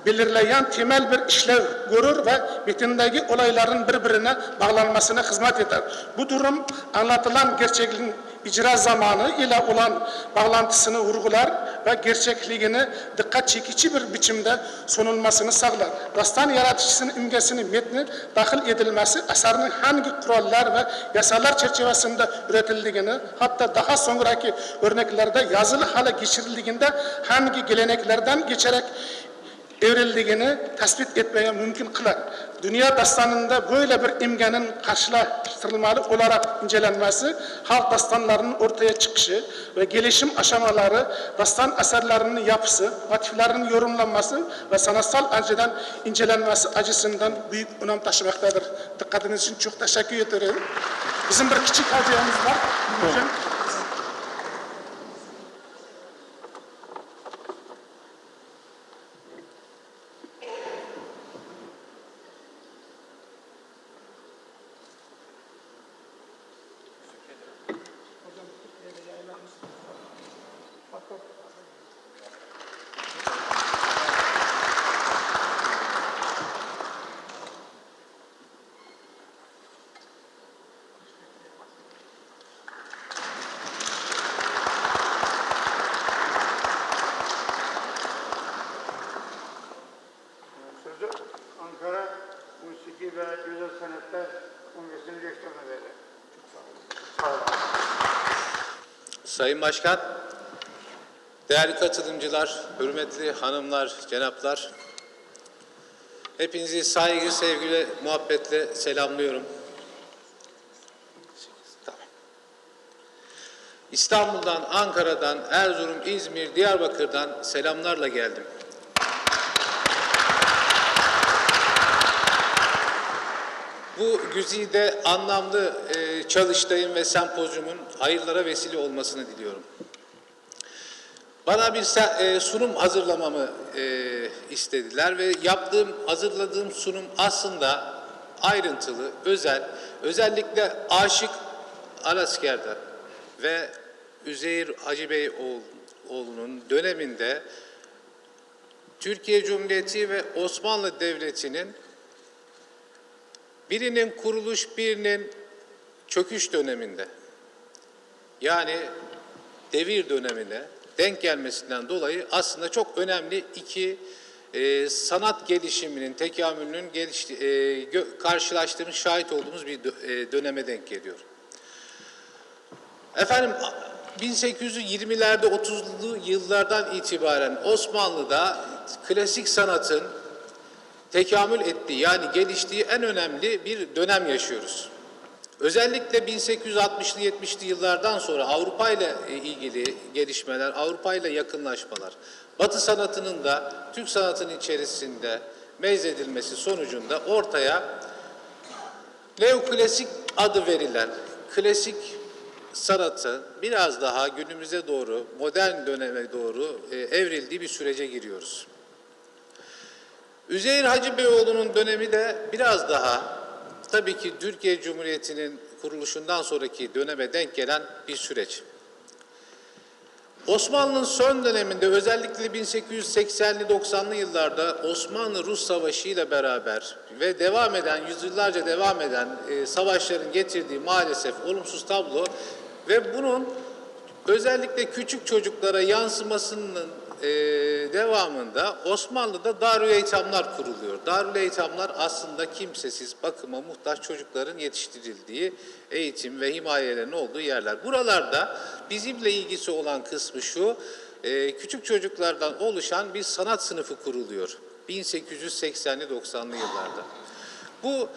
Speaker 10: belirleyen temel bir işlev görür ve metindeki olayların birbirine bağlanmasına hizmet eder. Bu durum anlatılan gerçekliğin icra zamanı ile olan bağlantısını vurgular ve gerçekliğini dikkat çekici bir biçimde sunulmasını sağlar. Dastan yaratıcısının imgesini metni dahil edilmesi eserinin hangi kurallar ve yasalar çerçevesinde üretildiğini, hatta daha sonraki örneklerde yazılı hale geçirildiğinde hangi geleneklerden geçerek evrildiğini tespit etmeye mümkün kılar. Dünya dastanında böyle bir imgenin karşılaştırılmalı olarak incelenmesi, halk dastanlarının ortaya çıkışı ve gelişim aşamaları, dastan eserlerinin yapısı, motiflerinin yorumlanması ve sanatsal açıdan incelenmesi açısından büyük önem taşımaktadır. Dikkatiniz için çok teşekkür ederim. Bizim bir küçük hadiyemiz var. Buyurun.
Speaker 1: Ankara Musiki ve Güzel Sanatlar Kongresi'nin rektörüne verir. Sağ olun.
Speaker 11: Sayın Başkan, değerli katılımcılar, hürmetli hanımlar, cenaplar, hepinizi saygı, sevgiyle, muhabbetle selamlıyorum. İstanbul'dan, Ankara'dan, Erzurum, İzmir, Diyarbakır'dan selamlarla geldim. Bu güzide anlamlı çalıştayım ve sempozyumun hayırlara vesile olmasını diliyorum. Bana bir sunum hazırlamamı istediler ve hazırladığım sunum aslında ayrıntılı, özellikle Aşık Alasker'de ve Üzeyir Hacıbeyoğlu'nun döneminde Türkiye Cumhuriyeti ve Osmanlı Devleti'nin birinin kuruluş, birinin çöküş döneminde, yani devir dönemine denk gelmesinden dolayı aslında çok önemli iki sanat gelişiminin, tekamülünün karşılaştığımız, şahit olduğumuz bir döneme denk geliyor. Efendim, 1820'lerde, 30'lu yıllardan itibaren Osmanlı'da klasik sanatın tekamül ettiği, yani geliştiği en önemli bir dönem yaşıyoruz. Özellikle 1860'lı 70'li yıllardan sonra Avrupa ile ilgili gelişmeler, Avrupa ile yakınlaşmalar, Batı sanatının da Türk sanatının içerisinde mezedilmesi sonucunda ortaya neoklasik adı verilen klasik sanatı biraz daha günümüze doğru, modern döneme doğru evrildiği bir sürece giriyoruz. Üzeyir Hacıbeyoğlu'nun dönemi de biraz daha tabii ki Türkiye Cumhuriyeti'nin kuruluşundan sonraki döneme denk gelen bir süreç. Osmanlı'nın son döneminde, özellikle 1880'li 90'lı yıllarda Osmanlı-Rus Savaşı ile beraber ve yüzyıllarca devam eden savaşların getirdiği maalesef olumsuz tablo ve bunun özellikle küçük çocuklara yansımasının devamında Osmanlı'da Darüleytamlar kuruluyor. Darüleytamlar aslında kimsesiz, bakıma muhtaç çocukların yetiştirildiği, eğitim ve himayelerin olduğu yerler. Buralarda bizimle ilgisi olan kısmı şu, küçük çocuklardan oluşan bir sanat sınıfı kuruluyor 1880'li 90'lı yıllarda. Bu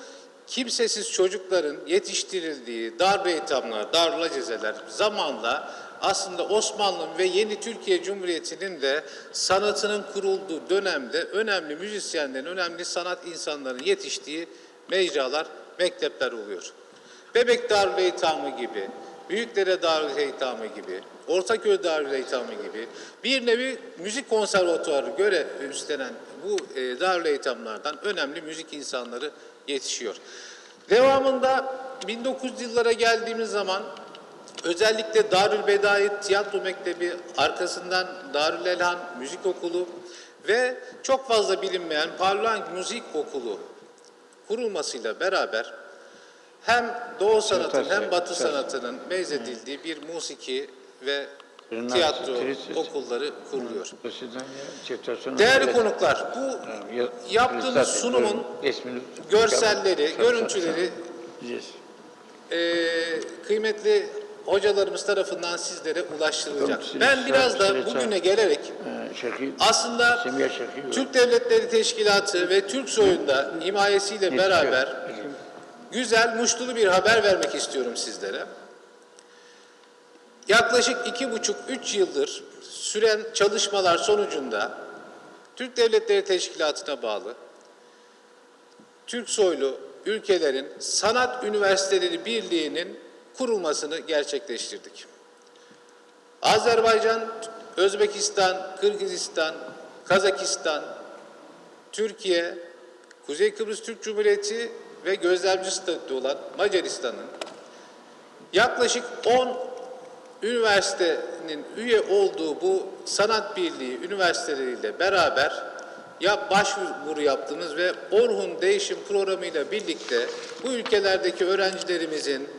Speaker 11: kimsesiz çocukların yetiştirildiği Darüleytamlar, Darülacezeler zamanla aslında Osmanlı ve yeni Türkiye Cumhuriyeti'nin de sanatının kurulduğu dönemde önemli müzisyenlerin, önemli sanat insanların yetiştiği mecralar, mektepler oluyor. Bebek Darüleytamı gibi, Büyükdere Darüleytamı gibi, Ortaköy Darüleytamı gibi bir nevi müzik konservatuarı görev üstlenen bu Darüleytamlardan önemli müzik insanları yetişiyor. Devamında 1900 yıllara geldiğimiz zaman özellikle Darülbedai Tiyatro Mektebi, arkasından Darülelhan Müzik Okulu ve çok fazla bilinmeyen Parlang Müzik Okulu kurulmasıyla beraber hem Doğu sanatının hem Batı sanatının mezedildiği bir musiki ve tiyatro okulları kuruluyor. Değerli konuklar, bu yaptığımız sunumun görselleri, görüntüleri kıymetli hocalarımız tarafından sizlere ulaştırılacak. Ben biraz da bugüne gelerek aslında Türk Devletleri Teşkilatı ve Türk Soyu'nda himayesiyle beraber güzel, muştulu bir haber vermek istiyorum sizlere. Yaklaşık 2,5-3 yıldır süren çalışmalar sonucunda Türk Devletleri Teşkilatı'na bağlı Türk soylu ülkelerin sanat üniversiteleri birliğinin kurulmasını gerçekleştirdik. Azerbaycan, Özbekistan, Kırgızistan, Kazakistan, Türkiye, Kuzey Kıbrıs Türk Cumhuriyeti ve gözlemci statüsü olan Macaristan'ın yaklaşık 10 üniversitenin üye olduğu bu sanat birliği üniversiteleriyle beraber başvuru yaptığımız ve Orhun Değişim Programı ile birlikte bu ülkelerdeki öğrencilerimizin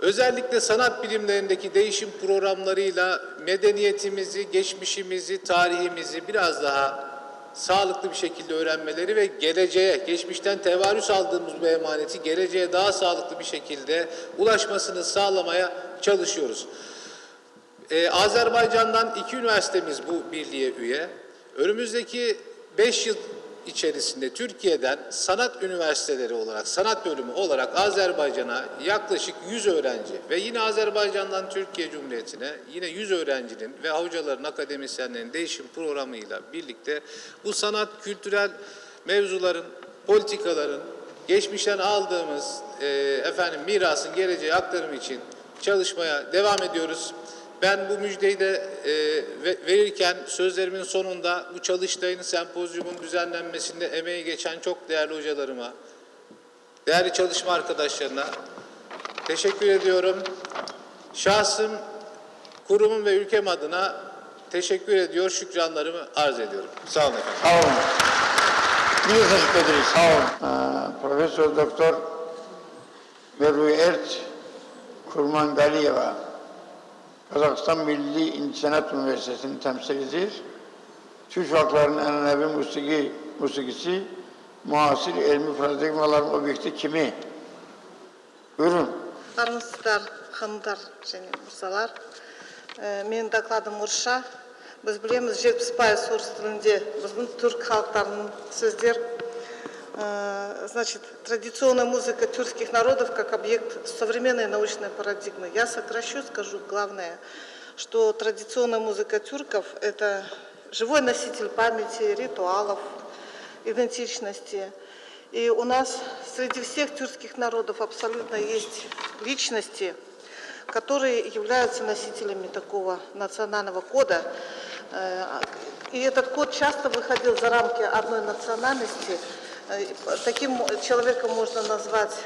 Speaker 11: özellikle sanat bilimlerindeki değişim programlarıyla medeniyetimizi, geçmişimizi, tarihimizi biraz daha sağlıklı bir şekilde öğrenmeleri ve geleceğe, geçmişten tevarüs aldığımız bu emaneti geleceğe daha sağlıklı bir şekilde ulaşmasını sağlamaya çalışıyoruz. Azerbaycan'dan 2 üniversitemiz bu birliğe üye. Önümüzdeki 5 yıl içerisinde Türkiye'den sanat üniversiteleri olarak, sanat bölümü olarak Azerbaycan'a yaklaşık 100 öğrenci ve yine Azerbaycan'dan Türkiye Cumhuriyeti'ne yine 100 öğrencinin ve hocaların, akademisyenlerin değişim programıyla birlikte bu sanat, kültürel mevzuların, politikaların, geçmişten aldığımız mirasın geleceğe aktarımı için çalışmaya devam ediyoruz. Ben bu müjdeyi de verirken sözlerimin sonunda bu çalıştayın, sempozyumun düzenlenmesinde emeği geçen çok değerli hocalarıma, değerli çalışma arkadaşlarına teşekkür ediyorum. Şahsım, kurumum ve ülkem adına teşekkür ediyor, şükranlarımı arz ediyorum. Sağ olun efendim.
Speaker 1: Sağ olun. Biz de teşekkür ederiz. Sağ olun. Profesör Doktor Merve Kurman Galiyeva, Kazakistan Milli Sanat Üniversitesi'ni temsil ediyor. Türk halklarının en önemli musikisi, muasir ilmi paradigmaların obyekti kimi? Buyurun.
Speaker 12: Армысыздар, ханымдар және мырзалар. Менің докладым орысша. Біз білеміз 70% орыс тілінде біздің түрік халықтарының сөздер. Значит, традиционная музыка тюркских народов как объект современной научной парадигмы. Я сокращу, скажу главное, что традиционная музыка тюрков – это живой носитель памяти, ритуалов, идентичности. И у нас среди всех тюркских народов абсолютно есть личности, которые являются носителями такого национального кода. И этот код часто выходил за рамки одной национальности. Таким человеком можно назвать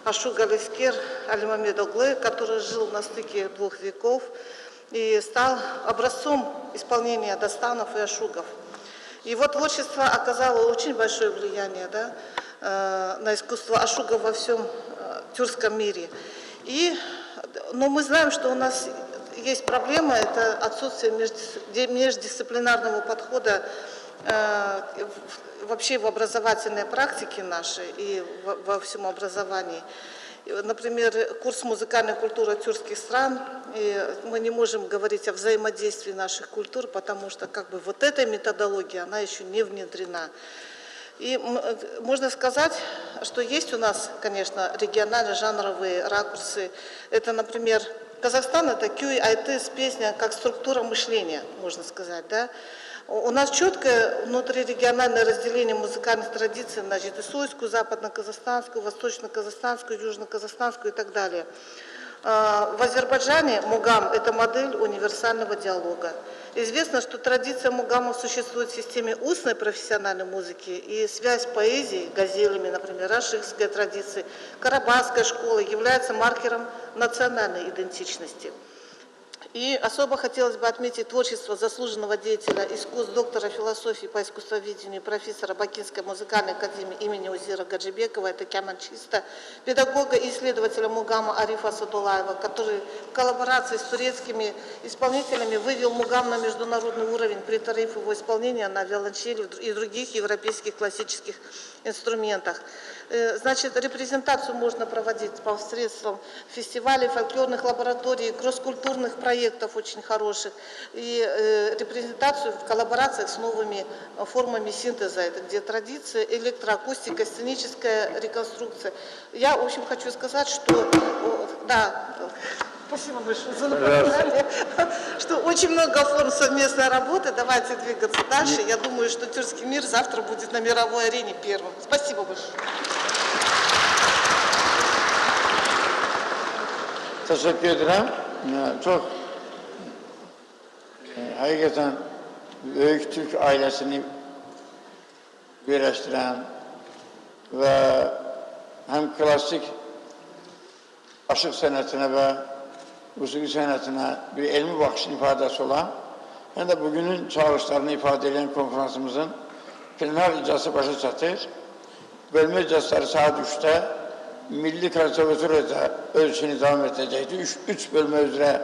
Speaker 12: Ашуг Алискер Алимамед Оглы, который жил на стыке 2 веков и стал образцом исполнения дастанов и ашугов. Его творчество оказало очень большое влияние, на искусство ашуга во всем тюркском мире. Но мы знаем, что у нас есть проблема, это отсутствие междисциплинарного подхода вообще в образовательной практике нашей и во всем образовании. Например, курс музыкальной культуры тюркских стран, и мы не можем говорить о взаимодействии наших культур, потому что как бы вот эта методология, она еще не внедрена. И можно сказать, что есть у нас, конечно, регионально-жанровые ракурсы. Это, например, Казахстан — это кюй, айтыс, песня, как структура мышления, можно сказать, да. У нас четкое внутрирегиональное разделение музыкальных традиций на житесуйскую, западно-казахстанскую, восточно-казахстанскую, южно-казахстанскую и так далее. В Азербайджане мугам — это модель универсального диалога. Известно, что традиция мугамов существует в системе устной профессиональной музыки, и связь поэзии, газелями, например, рашидской традиции, карабахской школы является маркером национальной идентичности. И особо хотелось бы отметить творчество заслуженного деятеля искусств, доктора философии по искусствоведению, профессора Бакинской музыкальной академии имени Узира Гаджибекова, это кеманчиста, педагога и исследователя мугама Арифа Садулаева, который в коллаборации с турецкими исполнителями вывел мугам на международный уровень при тарифе его исполнения на виолончели и других европейских классических инструментах. Значит, репрезентацию можно проводить посредством фестивалей, фольклорных лабораторий, кросс-культурных проектов очень хороших, и репрезентацию в коллаборациях с новыми формами синтеза, это где традиция, электроакустика, сценическая реконструкция. Я, в общем, хочу сказать, что, да, спасибо большое за напоминание, что очень много форм совместной работы, давайте двигаться дальше. Я думаю, что тюркский мир завтра будет на мировой арене первым. Спасибо большое.
Speaker 1: Teşekkür ederim. Çok hakikaten büyük Türk ailesini birleştiren ve hem klasik aşık sanatına ve musiki sanatına bir ilmi bakışın ifadesi olan hem de bugünün çağrışlarını ifade eden konferansımızın final icrası başa çatır. Bölme icrasları saat 3'te Milli Konservatuvar'da ölçünü devam edecekti. Üç bölme üzere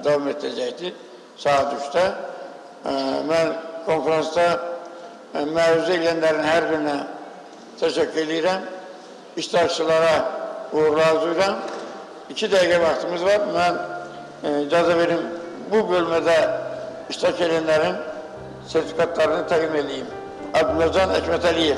Speaker 1: devam edecekti saat 3'te. Ben konferansta mevzu edilenlerin her birine teşekkür ederim. İştirakçılara uğurlar. 2 dakika vaktimiz var. Ben icazə verim bu bölmede iştirak edenlerin sertifikatlarını təqdim edeyim. Abdülcan Ekmet Aliyev.